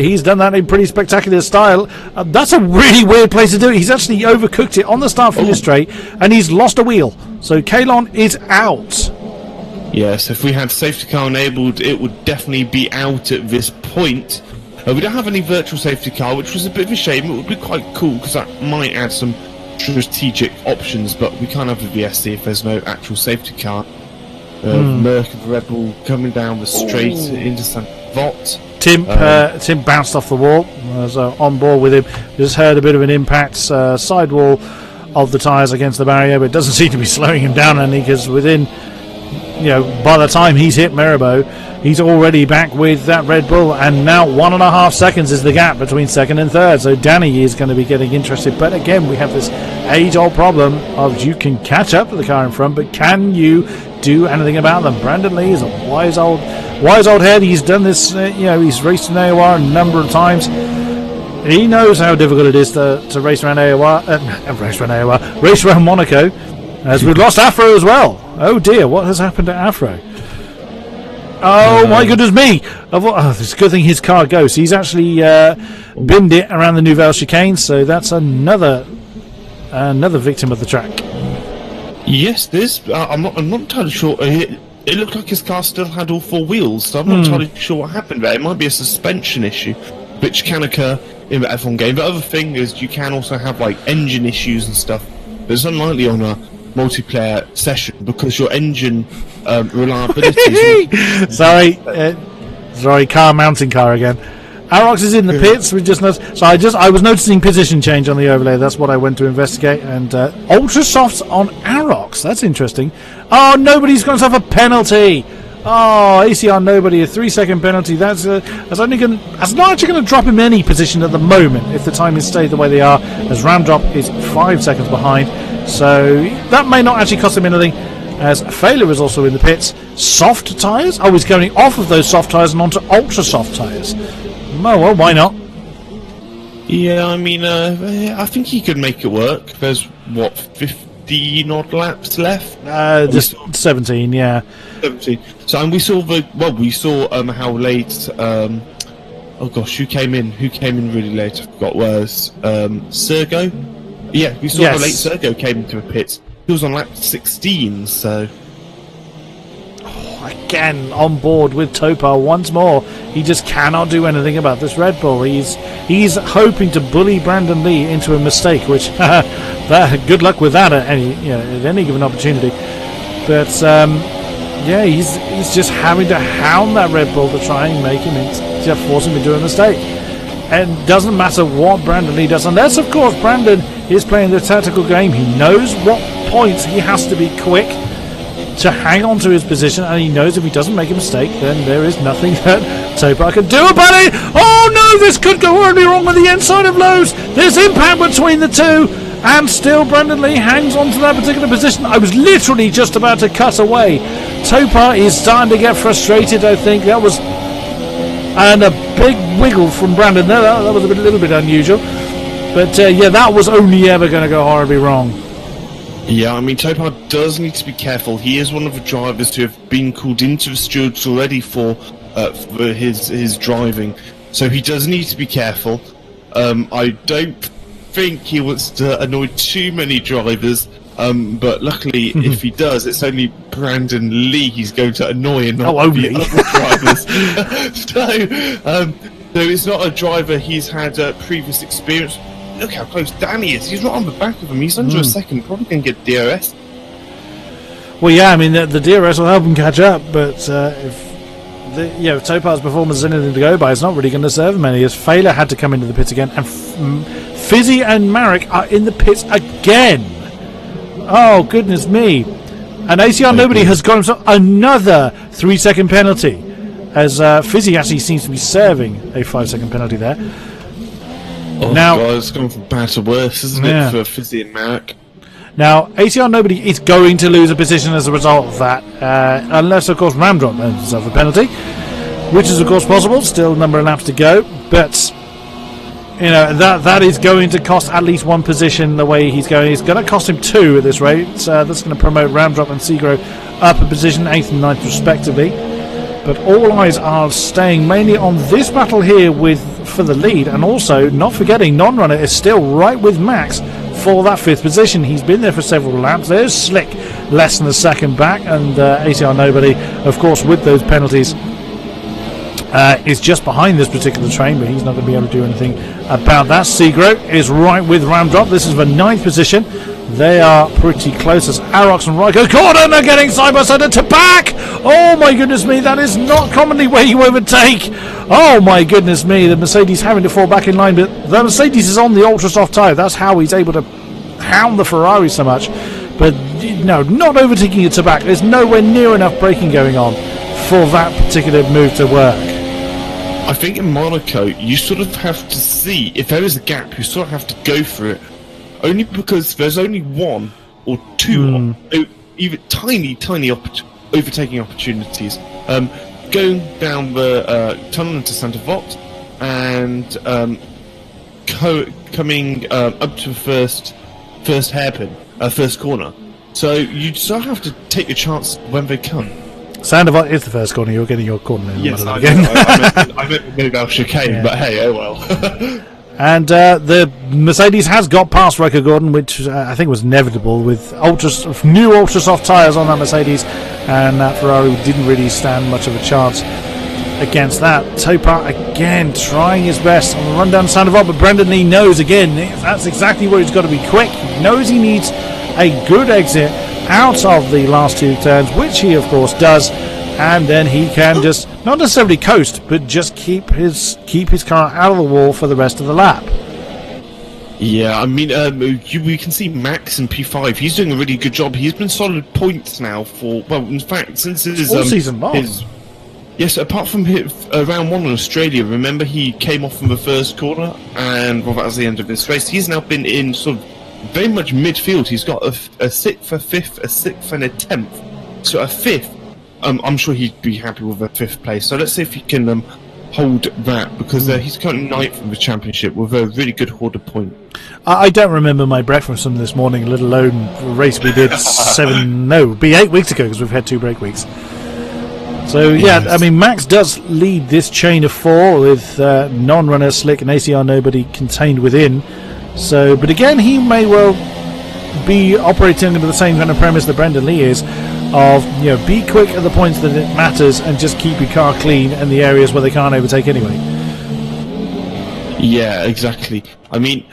He's done that in pretty spectacular style. That's a really weird place to do it. He's actually overcooked it on the start-finish straight, and he's lost a wheel. So Kalon is out. Yes, if we had safety car enabled, it would definitely be out at this point. We don't have any virtual safety car, which was a bit of a shame. It would be quite cool, because that might add some strategic options, but we can't have the VSC if there's no actual safety car. Merc and Red Bull coming down the straight into St. Vought. Tim bounced off the wall. I was on board with him. Just heard a bit of an impact, sidewall of the tyres against the barrier, but it doesn't seem to be slowing him down any, because within, by the time he's hit Mirabeau, he's already back with that Red Bull, and now 1.5 seconds is the gap between second and third. So Danny is going to be getting interested, but again, we have this age-old problem of you can catch up to the car in front, but can you do anything about them? Brandon Lee is a wise old head. He's done this, he's raced in AOR a number of times. He knows how difficult it is to race around race around Monaco, as we've lost Afro as well. Oh dear, what has happened to Afro? Oh my goodness me! It's a good thing his car goes. He's actually binned it around the Nouvelle chicane, so that's another victim of the track. Yes, this. I'm not entirely sure. It looked like his car still had all four wheels, so I'm not entirely sure what happened there. It might be a suspension issue, which can occur in the F1 game. The other thing is you can also have like engine issues and stuff. But it's unlikely on a multiplayer session because your engine reliability is... Sorry, mounting car again. Arox is in the pits. We just noticed. So I was noticing position change on the overlay. That's what I went to investigate. And ultra softs on Arox. That's interesting. Oh, nobody's going to have a penalty. Oh, ACR nobody, a 3-second penalty. That's not actually going to drop him any position at the moment if the time has stayed the way they are, as Ramdrop is 5 seconds behind. So that may not actually cost him anything, as Failer is also in the pits. Soft tyres? Oh, he's going off of those soft tyres and onto ultra soft tyres. Oh, well, why not? Yeah, I mean, I think he could make it work. There's, what, 15 odd laps left? Just 17, yeah. 17. So, and we saw how late, oh gosh, who came in really late? I forgot, was Sergo? Yeah, we saw how late Sergo came into the pits. He was on lap 16, so... Again, on board with Topar once more. He just cannot do anything about this Red Bull. He's hoping to bully Brandon Lee into a mistake, which good luck with that at any given opportunity. But he's just having to hound that Red Bull to try and make him force him to do a mistake. And doesn't matter what Brandon Lee does, unless of course Brandon is playing the tactical game. He knows what points he has to be quick to hang on to his position, and he knows if he doesn't make a mistake, then there is nothing that Topar can do about it. Oh no, this could go horribly wrong with the inside of Lowe's. There's impact between the two, and still Brandon Lee hangs on to that particular position. I was literally just about to cut away. Topar is starting to get frustrated, I think. That was... And a big wiggle from Brandon there. That was a little bit unusual. But that was only ever going to go horribly wrong. Yeah, I mean, Topar does need to be careful. He is one of the drivers who have been called into the stewards already for his driving, so he does need to be careful. I don't think he wants to annoy too many drivers, but luckily, if he does, it's only Brandon Lee he's going to annoy and not the other drivers. So it's not a driver he's had previous experience. Look how close Danny is. He's right on the back of him. He's under a second. Probably can get DRS. Well, yeah, I mean, the DRS will help him catch up, but if Topar's performance is anything to go by, it's not really going to serve him any. As Failer had to come into the pits again, and Fizzy and Marek are in the pits again. Oh, goodness me. And ACR Nobody has got himself another 3-second penalty, as Fizzy actually seems to be serving a 5-second penalty there. Oh, now, God, it's gone from bad to worse, isn't it, for Fizzy and Marek? Now, ACR Nobody is going to lose a position as a result of that, unless, of course, Ramdrop earns himself a penalty, which is, of course, possible. Still a number of laps to go, but that is going to cost at least one position the way he's going. It's going to cost him 2 at this rate. That's going to promote Ramdrop and Segro up a position, 8th and 9th respectively. But all eyes are staying mainly on this battle here for the lead, and also not forgetting Non-Runner is still right with Max for that 5th position. He's been there for several laps. There's Slick less than a second back, and ACR Nobody, of course, with those penalties, is just behind this particular train, but he's not going to be able to do anything about that. Segro is right with Ramdrop. This is the 9th position. They are pretty close as Arox and Ryko Gordon are getting side by side to back. Oh my goodness me, that is not commonly where you overtake. Oh my goodness me, the Mercedes having to fall back in line, but the Mercedes is on the ultra soft tyre. That's how he's able to hound the Ferrari so much. But no, not overtaking it to back. There's nowhere near enough braking going on for that particular move to work. I think in Monaco, you sort of have to see, if there is a gap, you sort of have to go for it. Only because there's only 1 or 2 even tiny overtaking opportunities. Going down the tunnel into Santa Vot, and coming up to first hairpin, first corner. So you still have to take your chance when they come. Sandoval is the first corner. You're getting your corner in the Yes, middle I again. meant Minigal chicane, Yeah. but hey, oh well. And the Mercedes has got past Riker Gordon, which I think was inevitable with new ultra soft tyres on that Mercedes, and that Ferrari didn't really stand much of a chance against that. Topar again trying his best on the run down Sandoval, but Brendan Lee knows again that's exactly where he's got to be quick. He knows he needs a good exit out of the last two turns, which he of course does, and then he can just not necessarily coast, but just keep his car out of the wall for the rest of the lap. Yeah, I mean, we can see Max in P5. He's doing a really good job. He's been solid points now in fact, since his all season long. Yes, apart from round one in Australia, remember he came off from the first corner, and that was the end of this race. He's now been in sort of very much midfield. He's got a sixth, a fifth, a sixth, and a 10th. So a fifth, I'm sure he'd be happy with a fifth place. So let's see if he can hold that, because he's currently ninth in the championship with a really good hoard of points. I don't remember my breakfast from this morning, let alone the race we did 8 weeks ago, because we've had 2 break weeks. So yeah, yes. I mean, Max does lead this chain of 4 with non-runner Slick and ACR Nobody contained within. So, but again, he may well be operating under the same kind of premise that Brendan Lee is, of be quick at the points that it matters and just keep your car clean in the areas where they can't overtake anyway. Yeah, exactly. I mean,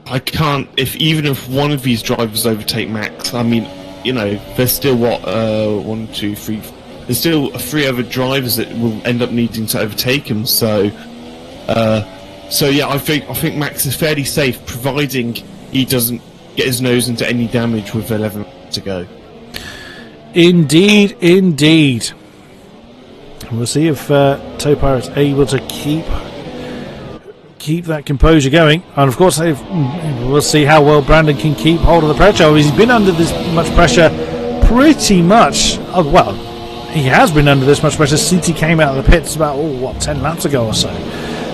even if one of these drivers overtake Max, I mean, there's still 1, 2, 3. There's still 3 other drivers that will end up needing to overtake him. So yeah, I think Max is fairly safe, providing he doesn't get his nose into any damage with 11 to go. Indeed. We'll see if Topar is able to keep that composure going, and of course we'll see how well Brandon can keep hold of the pressure. He's been under this much pressure pretty much. He has been under this much pressure since he came out of the pits about 10 laps ago or so.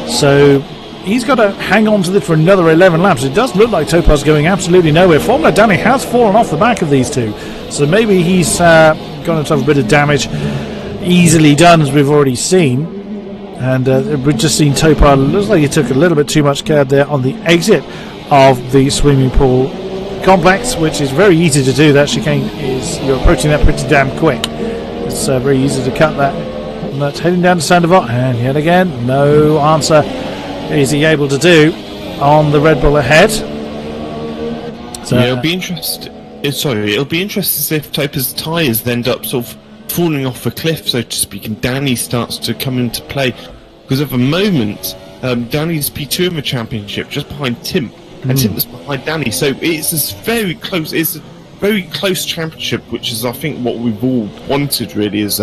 So he's got to hang on to this for another 11 laps. It does look like Topar's going absolutely nowhere. Formula Danny has fallen off the back of these two, so maybe he's got himself a bit of damage. Easily done, as we've already seen. And we've just seen Topar, looks like he took a little bit too much curb there on the exit of the swimming pool complex, which is very easy to do. That chicane you're approaching that pretty damn quick. It's very easy to cut that. And that's heading down to Sandoval, and yet again, no answer is he able to do on the Red Bull ahead. So, yeah, it'll be interesting. It'll be interesting to see if Topar's tyres end up sort of falling off a cliff, so to speak, and Danny starts to come into play, because at the moment Danny's P2 in the championship, just behind Tim, and Tim is behind Danny, so it's very close championship, which is I think what we've all wanted really, is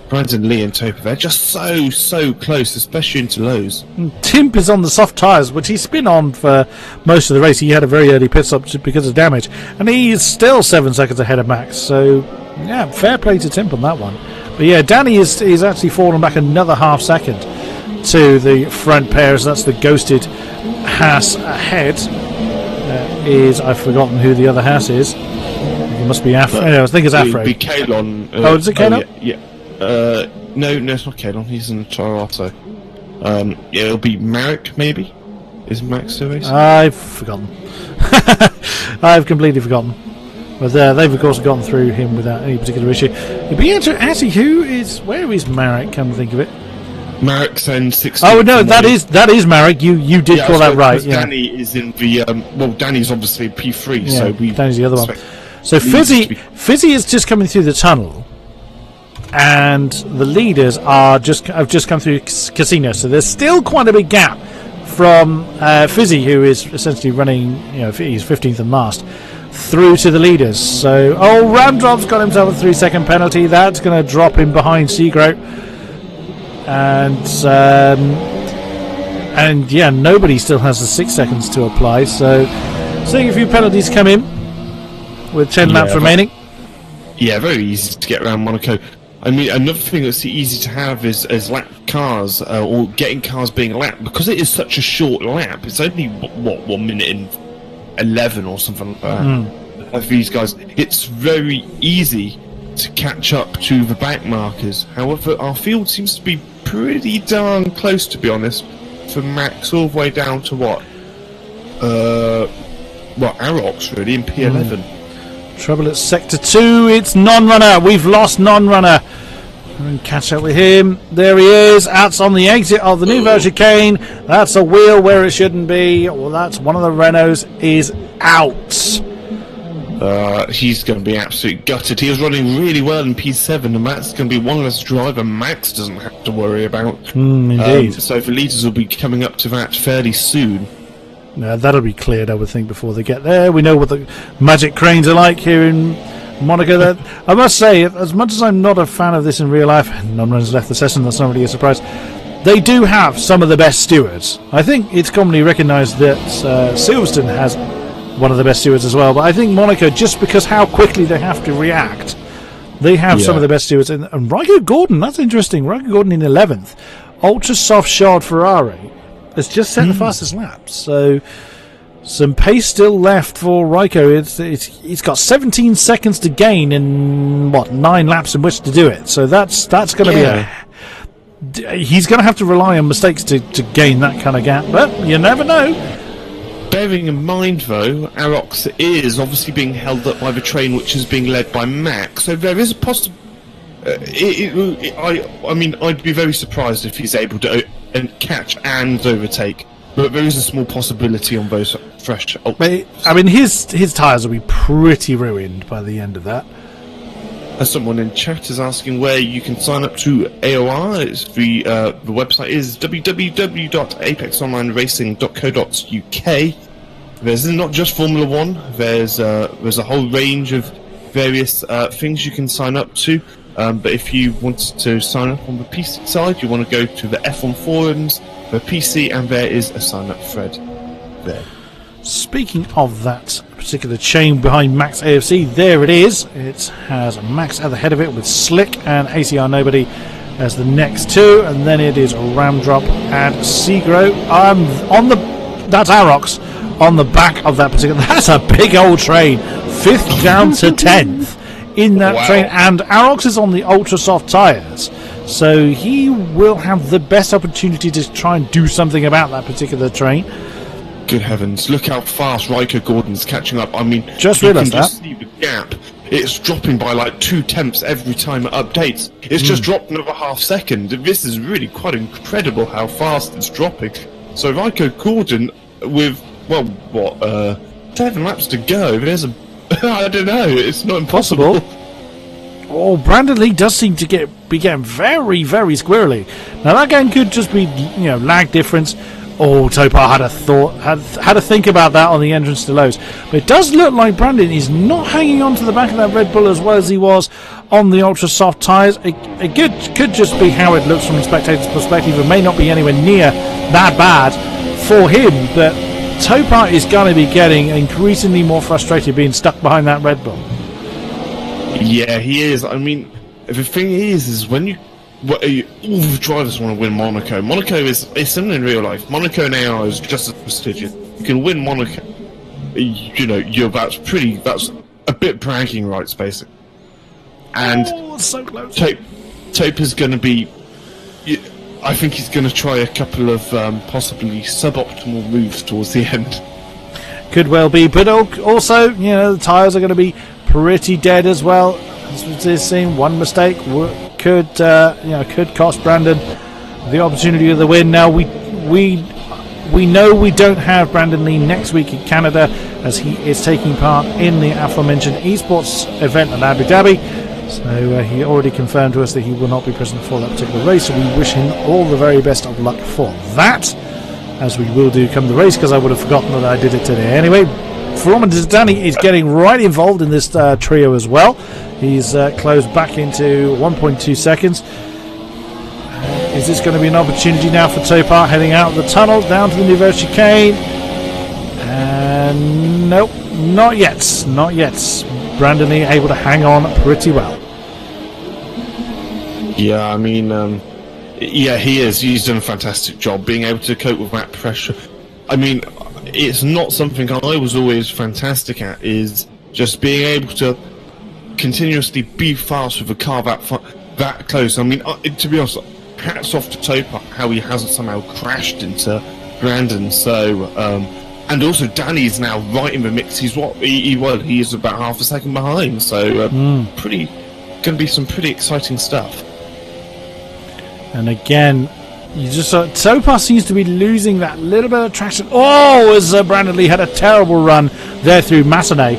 Brandon Lee and Topar. They're just so close, especially into lows. Tim is on the soft tyres, which he's been on for most of the race. He had a very early pit stop because of damage, and he is still 7 seconds ahead of Max, so yeah, fair play to Tim on that one. But yeah, Danny is actually fallen back another half second to the front pairs. That's the ghosted Haas ahead. I've forgotten who the other Haas is. It must be Afro. I think it's Afro. It'll be Kalon. Is it Kalon? Yeah. No, it's not Kalon. He's in Toronto. It'll be Marek, maybe. Is Max the race? I've forgotten. I've completely forgotten. But they've of course gone through him without any particular issue. It'd be interesting. Actually, where is Marek? Come to think of it. Marek's in 16. Oh no, that is Marek. You did call that right. Yeah. Danny is in the Danny's obviously P3, yeah, so Danny's the other one. So Fizzy is just coming through the tunnel, and the leaders have just come through Casino. So there's still quite a big gap from Fizzy, who is essentially running. He's 15th and last, through to the leaders. So Ramdrop's got himself a 3-second penalty. That's going to drop him behind Segro. And yeah, nobody still has the 6 seconds to apply. So seeing a few penalties come in with 10 laps remaining. Yeah, very easy to get around Monaco. I mean, another thing that's easy to have is lap cars, or getting cars being lapped, because it is such a short lap. It's only, what, 1 minute and 11 or something like that. For these guys, it's very easy to catch up to the back markers. However, our field seems to be pretty darn close, to be honest, from Max all the way down to what? Arox, really, in P11. Trouble at Sector 2, it's non-runner. We've lost non-runner. And catch up with him. There he is. That's on the exit of the Nouvelle Chicane. That's a wheel where it shouldn't be. Well, that's one of the Renaults is out. He's going to be absolutely gutted. He was running really well in P7, and that's going to be one less driver Max doesn't have to worry about. Indeed. So the leaders will be coming up to that fairly soon. That'll be cleared, I would think, before they get there. We know what the magic cranes are like here in Monaco. I must say, as much as I'm not a fan of this in real life, non-runners left the session, that's not really a surprise. They do have some of the best stewards. I think it's commonly recognised that Silverstone has one of the best stewards as well, but I think Monaco, just because how quickly they have to react, they have some of the best stewards. And Raiko Gordon, that's interesting. Raiko Gordon in 11th. Ultra soft shod Ferrari has just set the fastest lap. So some pace still left for Raiko. It's got 17 seconds to gain in 9 laps in which to do it. So that's going to be he's going to have to rely on mistakes to gain that kind of gap. But you never know. Bearing in mind, though, Arox is obviously being held up by the train, which is being led by Max. So there is a possible. I mean, I'd be very surprised if he's able to catch and overtake. But there is a small possibility on those fresh. I mean, his tyres will be pretty ruined by the end of that. Someone in chat is asking where you can sign up to AOR. It's the website is www.apexonlineracing.co.uk. There's not just Formula 1. There's a whole range of various things you can sign up to. But if you want to sign up on the PC side, you want to go to the F1 forums, the PC, and there is a sign up thread there. Speaking of that particular chain behind Max AFC, there it is. It has Max at the head of it with Slick and ACR Nobody as the next two, and then it is Ramdrop and Segro. That's Arox on the back of that particular. That's a big old train. 5th down to 10th in that train, and Arox is on the ultra soft tyres, so he will have the best opportunity to try and do something about that particular train. Good heavens, look how fast Raiko Gordon's catching up. I mean, just realised that. Just see the gap. It's dropping by like 2 tenths every time it updates. It's just dropped another half second. This is really quite incredible how fast it's dropping. So Raiko Gordon with, 7 laps to go. There's a... I don't know, it's not impossible. Oh, Brandon Lee does seem to be getting very, very squirrely. Now that game could just be, lag difference. Oh, Topar had a think about that on the entrance to Lowe's. But it does look like Brandon is not hanging on to the back of that Red Bull as well as he was on the ultra soft tyres. It could just be how it looks from a spectator's perspective. It may not be anywhere near that bad for him, but Topar is going to be getting increasingly more frustrated being stuck behind that Red Bull. Yeah, he is. I mean, the thing is when all the drivers want to win Monaco. Monaco is similar in real life. Monaco and AR is just as prestigious. You can win Monaco. That's a bit bragging rights, basically. And so close. Topa's going to be. I think he's going to try a couple of possibly suboptimal moves towards the end. Could well be, but also, the tyres are going to be pretty dead as well. As we've seen, one mistake could cost Brandon the opportunity of the win. Now we know we don't have Brandon Lee next week in Canada, as he is taking part in the aforementioned esports event at Abu Dhabi. So he already confirmed to us that he will not be present for that particular race. So we wish him all the very best of luck for that, as we will do come the race, because I would have forgotten that I did it today. Anyway, Danny is getting right involved in this trio as well. He's closed back into 1.2 seconds. Is this going to be an opportunity now for Topar heading out of the tunnel down to the Nouvelle Chicane? And nope, not yet. Brandon Lee able to hang on pretty well. Yeah, I mean, yeah, he is. He's done a fantastic job being able to cope with that pressure. I mean, it's not something I was always fantastic at, is just being able to continuously be fast with a car that close. I mean, to be honest, hats off to Topa, how he hasn't somehow crashed into Brandon. So, and also Danny's now right in the mix. He's he is about half a second behind. So, going to be some pretty exciting stuff. And again, you just saw Topa seems to be losing that little bit of traction. Oh, as Brandon Lee had a terrible run there through Massenet.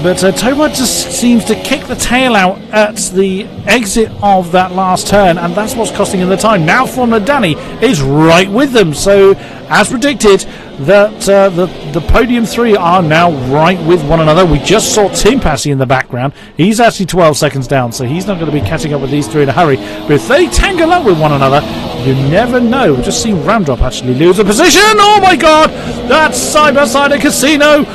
But Topa just seems to kick the tail out at the exit of that last turn, and that's what's costing him the time. Now Formula Danny is right with them. So, as predicted, that the podium three are now right with one another. We just saw Tim Passy in the background. He's actually 12 seconds down, so he's not going to be catching up with these three in a hurry. But if they tangle up with one another, you never know. We've just seen Ramdrop actually lose a position. Oh my god! That's side by side at Casino.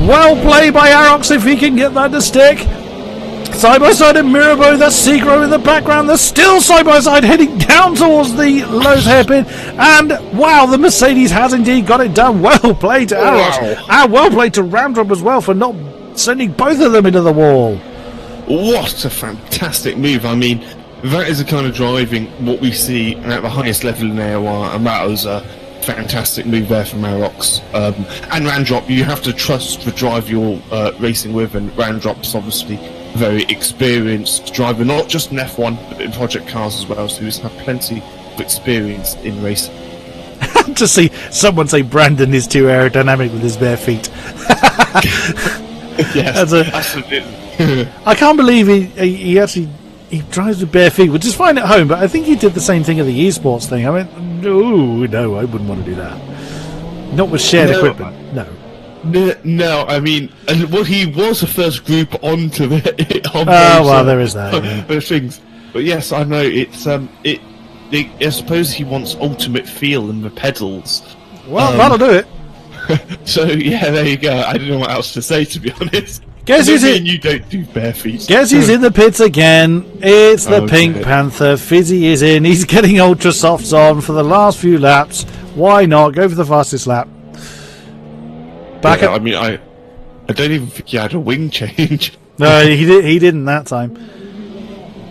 Well played by Arox if he can get that to stick. Side by side at Mirabeau, that's Segro in the background. They're still side by side heading down towards the Lowe's hairpin. And wow, the Mercedes has indeed got it done. Well played to Arox. Wow. And well played to Ramdrop as well for not sending both of them into the wall. What a fantastic move. I mean, that is the kind of driving what we see at the highest level in AOR, and that was a fantastic move there from Arox. And Ramdrop, you have to trust the drive you're racing with, and Ramdrop's obviously a very experienced driver, not just in F1 but in project cars as well, so he's had plenty of experience in racing. To see someone say Brandon is too aerodynamic with his bare feet. Yes, I can't believe he actually drives with bare feet, which is fine at home, but I think he did the same thing at the esports thing. I mean, no, I wouldn't want to do that. Not with shared equipment, no. No, I mean, well, he was the first group onto the. Well, there is that. Yeah. Those things, but yes, I know it's I suppose he wants ultimate feel in the pedals. Well, that'll do it. So yeah, there you go. I don't know what else to say, to be honest. Guess who's in? You don't do bare feet. Guess who's in the pits again? It's the Pink Panther. Fizzy is in. He's getting ultra softs on for the last few laps. Why not go for the fastest lap? I mean, I don't even think he had a wing change. No, he didn't that time.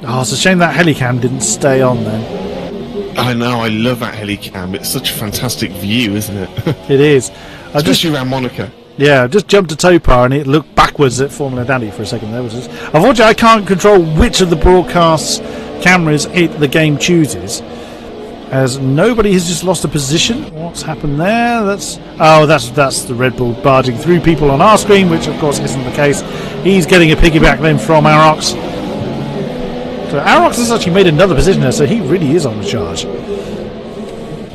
Oh, it's a shame that helicam didn't stay on then. I know, I love that helicam. It's such a fantastic view, isn't it? It is. Especially around Monaco. Yeah, I just jumped to Topar and it looked backwards at Formula Dandy for a second. Unfortunately, I can't control which of the broadcast cameras the game chooses, as nobody has just lost a position. What's happened there? That's the Red Bull barging through people on our screen, which of course isn't the case. He's getting a piggyback then from Arox. So Arox has actually made another position there, so he really is on the charge.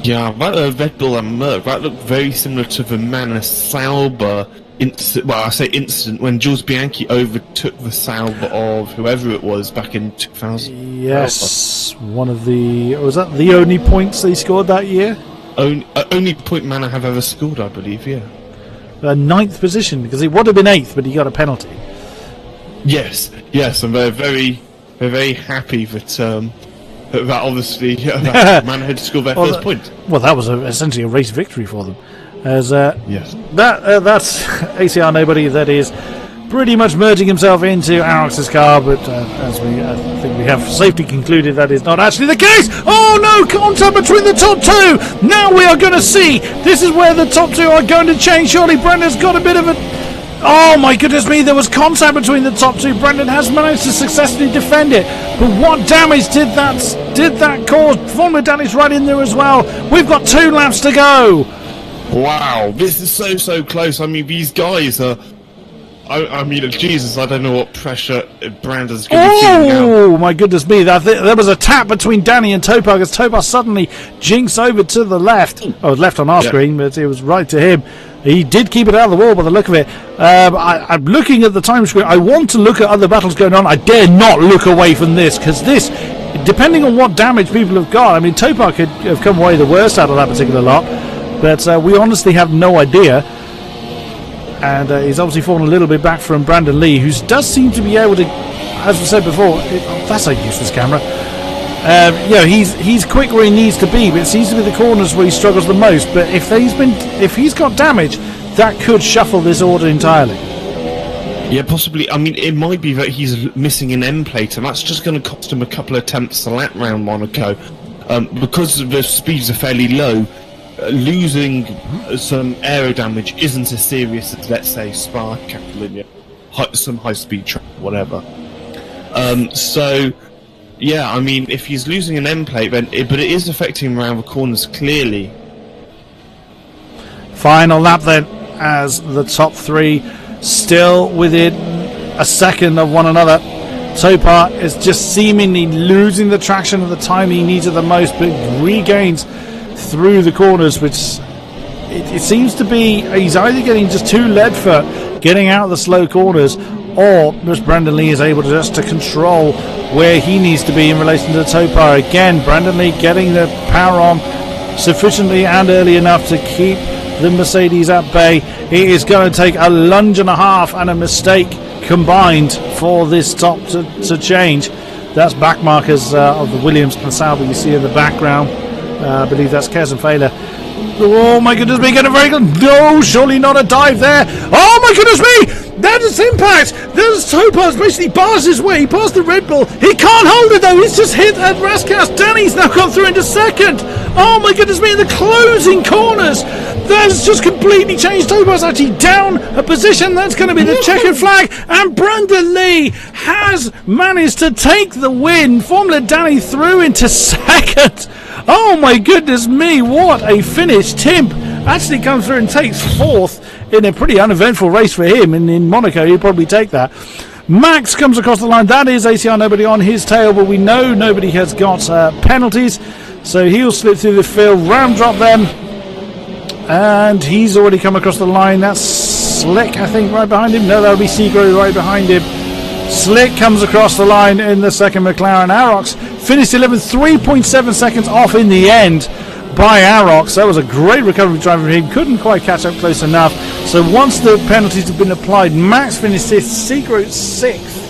Yeah, that Red Bull and Merc, that looked very similar to the Manus Sauber incident. Well, I say incident when Jules Bianchi overtook the Sauber of whoever it was back in 2000. Yes, one of the... Was that the only points they scored that year? Only point Manor have ever scored, I believe, yeah. 9th position, because he would have been 8th, but he got a penalty. Yes, and they're very happy that... that obviously Man had scored their first point. Well, that was essentially a race victory for them. As yes, that's ACR Nobody. That is pretty much merging himself into Arox's car, but as I think we have safely concluded, that is not actually the case. Oh no! Contact between the top two. Now we are going to see. This is where the top two are going to change. Surely Brendan's got a bit of a... Oh my goodness me, there was contact between the top two. Brendan has managed to successfully defend it, but what damage did that cause? Formula Danny's right in there as well. We've got 2 laps to go. Wow, this is so close. I mean, these guys are... I mean, Jesus, I don't know what pressure Brandon's going to be feeling now. Oh my goodness me, there was a tap between Danny and Topar, as Topar suddenly jinks over to the left. Oh, left on our screen, but it was right to him. He did keep it out of the wall by the look of it. I'm looking at the time screen. I want to look at other battles going on. I dare not look away from this, because this, depending on what damage people have got, I mean, Topar could have come away the worst out of that particular lot, but we honestly have no idea. And he's obviously fallen a little bit back from Brandon Lee, who does seem to be able to, as I said before, that's a useless camera. He's quick where he needs to be, but it seems to be the corners where he struggles the most. But if he's got damage, that could shuffle this order entirely. Yeah, possibly. I mean, it might be that he's missing an end plate, and that's just going to cost him a couple of attempts to lap round Monaco. Because the speeds are fairly low, losing some aero damage isn't as serious as, let's say, Spa, Catalunya, some high-speed track, whatever. So, yeah, I mean, if he's losing an end plate, but it is affecting him around the corners clearly. Final lap then, as the top three still within a second of one another. Topar is just seemingly losing the traction at the time he needs it the most, but regains through the corners, which it seems to be he's either getting just too lead foot getting out of the slow corners, or just Brandon Lee is able to control where he needs to be in relation to the Topar. Again, Brandon Lee getting the power on sufficiently and early enough to keep the Mercedes at bay. It is going to take a lunge and a half and a mistake combined for this top to change. That's back markers of the Williams and Sauber you see in the background. I believe that's Kez and Failer. Oh my goodness me, getting a very good... No, surely not a dive there. Oh my goodness me! That is impact! There's Topaz basically bars his way past the Red Bull. He can't hold it though, he's just hit at Raskas. Danny's now gone through into second. Oh my goodness me, in the closing corners. That's just completely changed. Topaz actually down a position. That's going to be the checkered flag. And Brandon Lee has managed to take the win. Formula Danny through into second. Oh my goodness me, what a finish. Tim actually comes through and takes fourth in a pretty uneventful race for him. In Monaco, he'd probably take that. Max comes across the line. That is ACR nobody on his tail, but we know nobody has got penalties. So he'll slip through the field, round drop them. And he's already come across the line. That's Slick, I think, right behind him. No, that'll be Seagrow right behind him. Slick comes across the line in the second McLaren. Arox finished 11th, 3.7 seconds off in the end by Arox. That was a great recovery drive from him. Couldn't quite catch up close enough. So once the penalties have been applied, Max finished 5th, Seagrow 6th.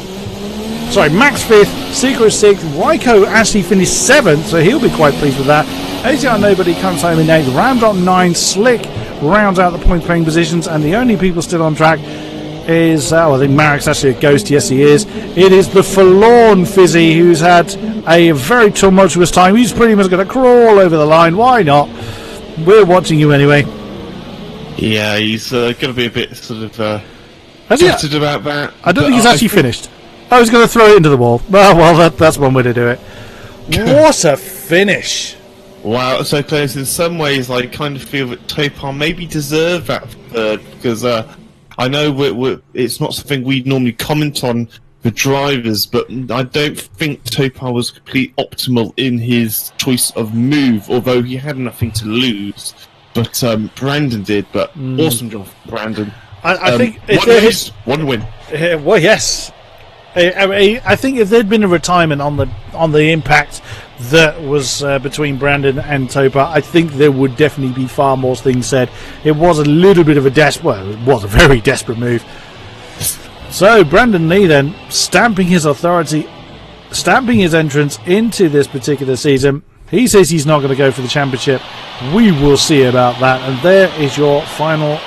Sorry, Max 5th, Seagrow 6th. Raiko actually finished 7th, so he'll be quite pleased with that. ACR nobody comes home in 8th. Round up 9. Slick rounds out the point playing positions, and the only people still on track is, I think Marek's actually a ghost. Yes, he is. It is the forlorn Fizzy, who's had a very tumultuous time. He's pretty much going to crawl over the line. Why not? We're watching you anyway. Yeah, he's going to be a bit sort of Has he? gutted about that. I don't think he's actually finished. I was going to throw it into the wall. Well, that's one way to do it. What a finish. Wow, so close. In some ways, I kind of feel that Topar maybe deserved that third, because I know it's not something we normally comment on the drivers, but I don't think Topar was completely optimal in his choice of move, although he had nothing to lose. But Brandon did, but awesome job, Brandon. I think one win. Well, yes. I think if there'd been a retirement on the impact that was between Brandon and Topar, I think there would definitely be far more things said. It was a little bit of it was a very desperate move. So Brandon Lee then stamping his authority, stamping his entrance into this particular season. He says he's not going to go for the championship. We will see about that. And there is your final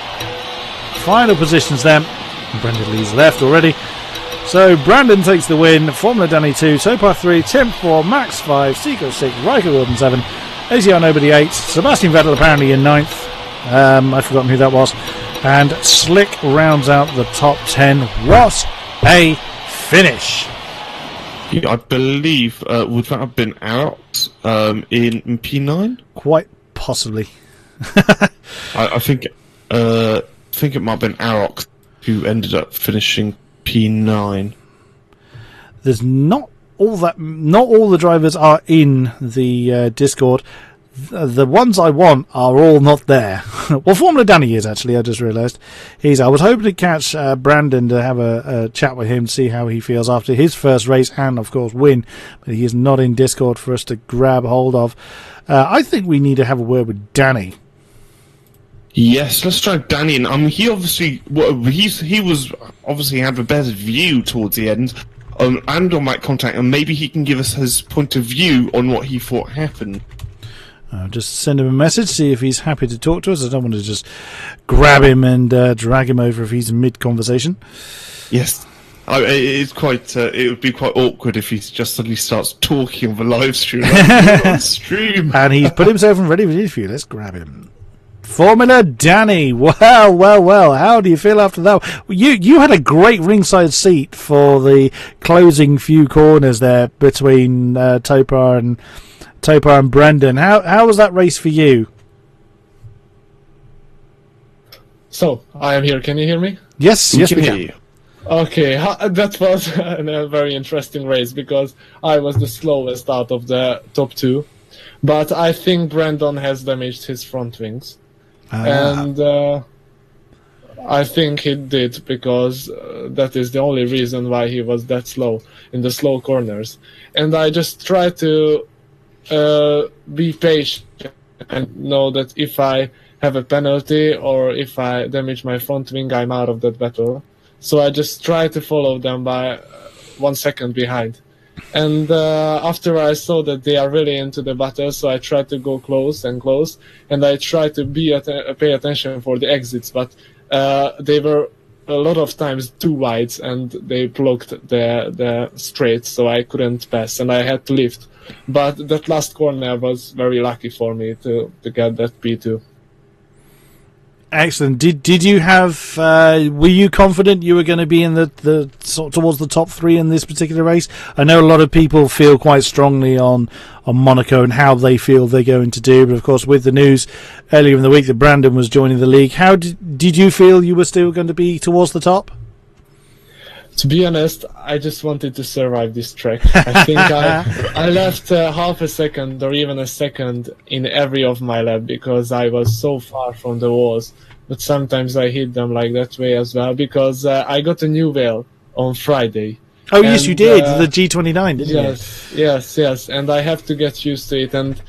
positions then. Brandon Lee's left already. So Brandon takes the win. Formula Danny 2, Topar 3, Tim 4, Max 5, Seagull 6, Raiko Gordon 7, ACR nobody 8, Sebastian Vettel apparently in 9th. I've forgotten who that was. And Slick rounds out the top 10. What a finish! Yeah, I believe would that have been out in P9? Quite possibly. I think it might have been Arox who ended up finishing P9. There's not all the drivers are in the Discord. The ones I want are all not there. Well, Formula Danny is actually. I just realised I was hoping to catch Brandon to have a chat with him to see how he feels after his first race and, of course, win. But he is not in Discord for us to grab hold of. I think we need to have a word with Danny. Yes, let's try Danny. And he obviously he was obviously had a better view towards the end. and on Mike Contact, and maybe he can give us his point of view on what he thought happened. Just send him a message, see if he's happy to talk to us. I don't want to just grab him and drag him over if he's mid-conversation. Yes. It's quite. It would be quite awkward if he just suddenly starts talking on the live stream. Like, on stream. And he's put himself in ready for the interview. Let's grab him. Formula Danny. Well. How do you feel after that? You had a great ringside seat for the closing few corners there between Topar and Brendan. How was that race for you? So, I am here. Can you hear me? Yes, we hear can. you. Okay, that was a very interesting race because I was the slowest out of the top two. But I think Brandon has damaged his front wings. And I think he did because that is the only reason why he was that slow in the slow corners. And I just try to be patient and know that if I have a penalty or if I damage my front wing, I'm out of that battle. So I just try to follow them by 1 second behind. And after I saw that they are really into the battle, so I tried to go close, and I tried to pay attention for the exits, but they were a lot of times too wide, and they blocked the straight, so I couldn't pass, and I had to lift. But that last corner was very lucky for me to get that P2. Excellent. Did you have? Were you confident you were going to be in the towards the top three in this particular race? I know a lot of people feel quite strongly on Monaco and how they feel they're going to do, but of course, with the news earlier in the week that Brandon was joining the league, how did you feel you were still going to be towards the top? To be honest, I just wanted to survive this track. I think I left half a second or even a second in every of my lap because I was so far from the walls. But sometimes I hit them like that way as well because I got a new wheel on Friday. Oh, yes, you did. The G29, didn't you? Yes. And I have to get used to it. And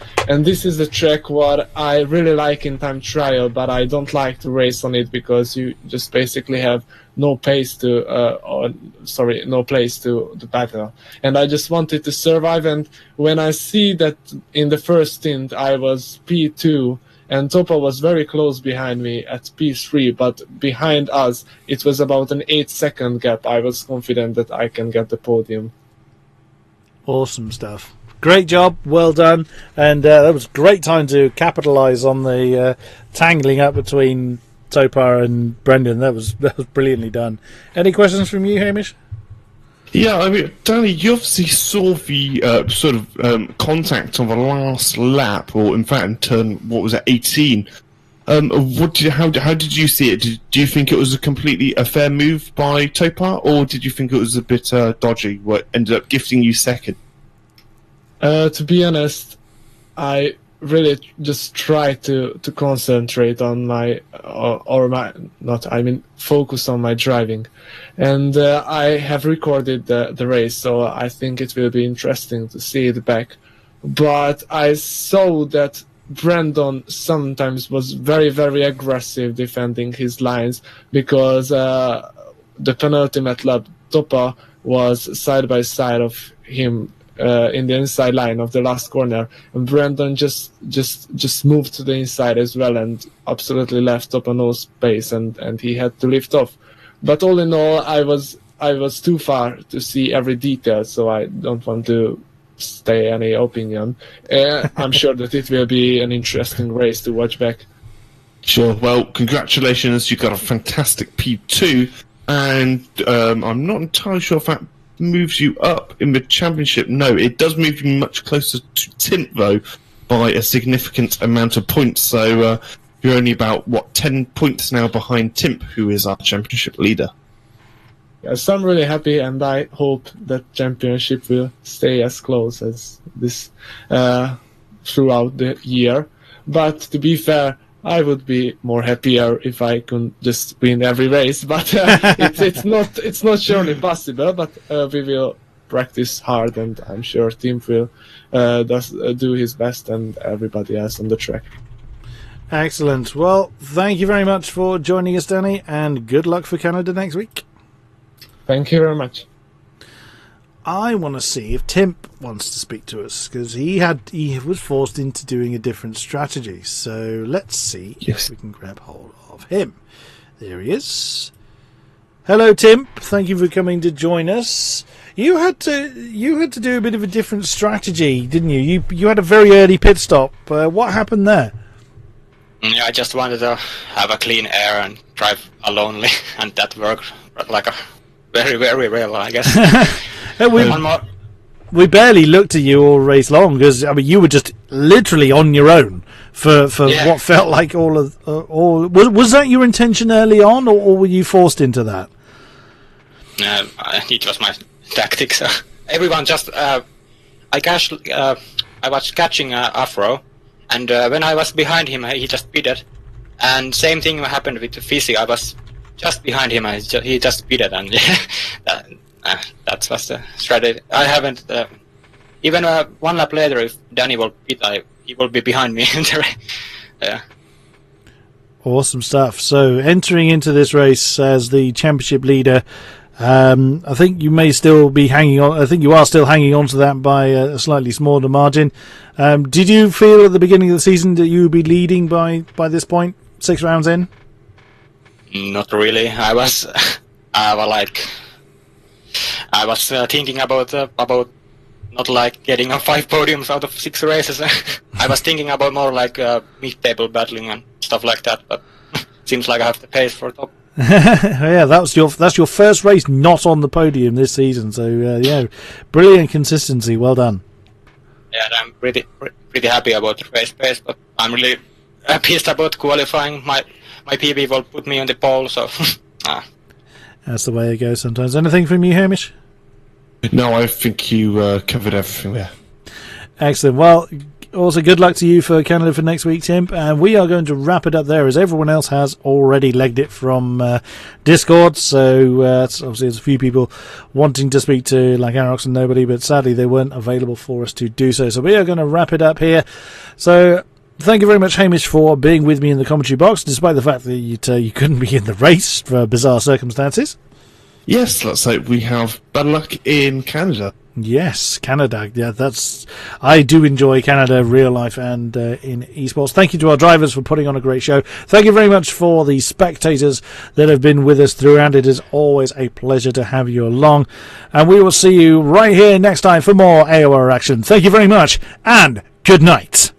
this is the track what I really like in time trial, but I don't like to race on it because you just basically have no place to the battle. And I just wanted to survive. And when I see that in the first stint I was P2 and Topa was very close behind me at P3, but behind us it was about an 8-second gap, I was confident that I can get the podium. Awesome stuff. Great job, well done, and that was a great time to capitalise on the tangling up between Topar and Brendan. That was brilliantly done. Any questions from you, Hamish? Yeah, I mean, Danny, you obviously saw the contact on the last lap, or in fact, in turn, what was it, 18? How did you see it? Do you think it was a fair move by Topar, or did you think it was a bit dodgy, what ended up gifting you second? To be honest, I really just try to concentrate on focus on my driving. And I have recorded the race, so I think it will be interesting to see it back. But I saw that Brandon sometimes was very, very aggressive defending his lines because the penultimate lap, Topa was side by side of him in the inside line of the last corner, and Brandon just moved to the inside as well and absolutely left Topa no space, and he had to lift off. But all in all, I was too far to see every detail, so I don't want to stay any opinion. I'm sure that it will be an interesting race to watch back. Sure. Well, congratulations. You got a fantastic P2, and I'm not entirely sure if that moves you up in the championship. No, it does move you much closer to Timp, though, by a significant amount of points. So you're only about, 10 points now behind Timp, who is our championship leader. Yes, I'm really happy, and I hope that championship will stay as close as this throughout the year. But to be fair, I would be more happier if I could just win every race. But it's not surely possible. But we will practice hard, and I'm sure Tim will do his best, and everybody else on the track. Excellent. Well, thank you very much for joining us, Danny, and good luck for Canada next week. Thank you very much. I want to see if Timp wants to speak to us, because he was forced into doing a different strategy. So let's see if we can grab hold of him. There he is. Hello, Timp. Thank you for coming to join us. You had to do a bit of a different strategy, didn't you? You had a very early pit stop. What happened there? Yeah, I just wanted to have a clean air and drive alonely, and that worked like a very, very well, I guess. One more. We barely looked at you all race long, because I mean you were just literally on your own for what felt like was that your intention early on, or were you forced into that? It was my tactics. Everyone just I was catching Afro, and when I was behind him, he just pitted. And same thing happened with Fizzy. I was just behind him, and he just pitted, and that was the strategy. I haven't even one lap later. If Danny will pit, he will be behind me. Yeah. Awesome stuff. So entering into this race as the championship leader, I think you may still be hanging on. I think you are still hanging on to that by a slightly smaller margin. Did you feel at the beginning of the season that you would be leading by this point, 6 rounds in? Not really. I was thinking about not like getting 5 podiums out of 6 races. I was thinking about more like mid-table battling and stuff like that. But seems like I have the pace for top. Yeah, that's your first race not on the podium this season. So yeah, brilliant consistency. Well done. Yeah, I'm pretty happy about the race pace, but I'm really pissed about qualifying. My PB will put me on the pole, so that's the way it goes sometimes. Anything from you, Hamish? No, I think you covered everything there. Excellent. Well, also good luck to you for Canada for next week, Tim. And we are going to wrap it up there, as everyone else has already legged it from Discord. So obviously there's a few people wanting to speak to like Arox and nobody, but sadly they weren't available for us to do so. So we are going to wrap it up here. So thank you very much, Hamish, for being with me in the commentary box, despite the fact that you couldn't be in the race for bizarre circumstances. Yes, let's hope we have better luck in Canada. Yes, Canada. Yeah, I do enjoy Canada, real life and in esports. Thank you to our drivers for putting on a great show. Thank you very much for the spectators that have been with us throughout. It is always a pleasure to have you along. And we will see you right here next time for more AOR action. Thank you very much, and good night.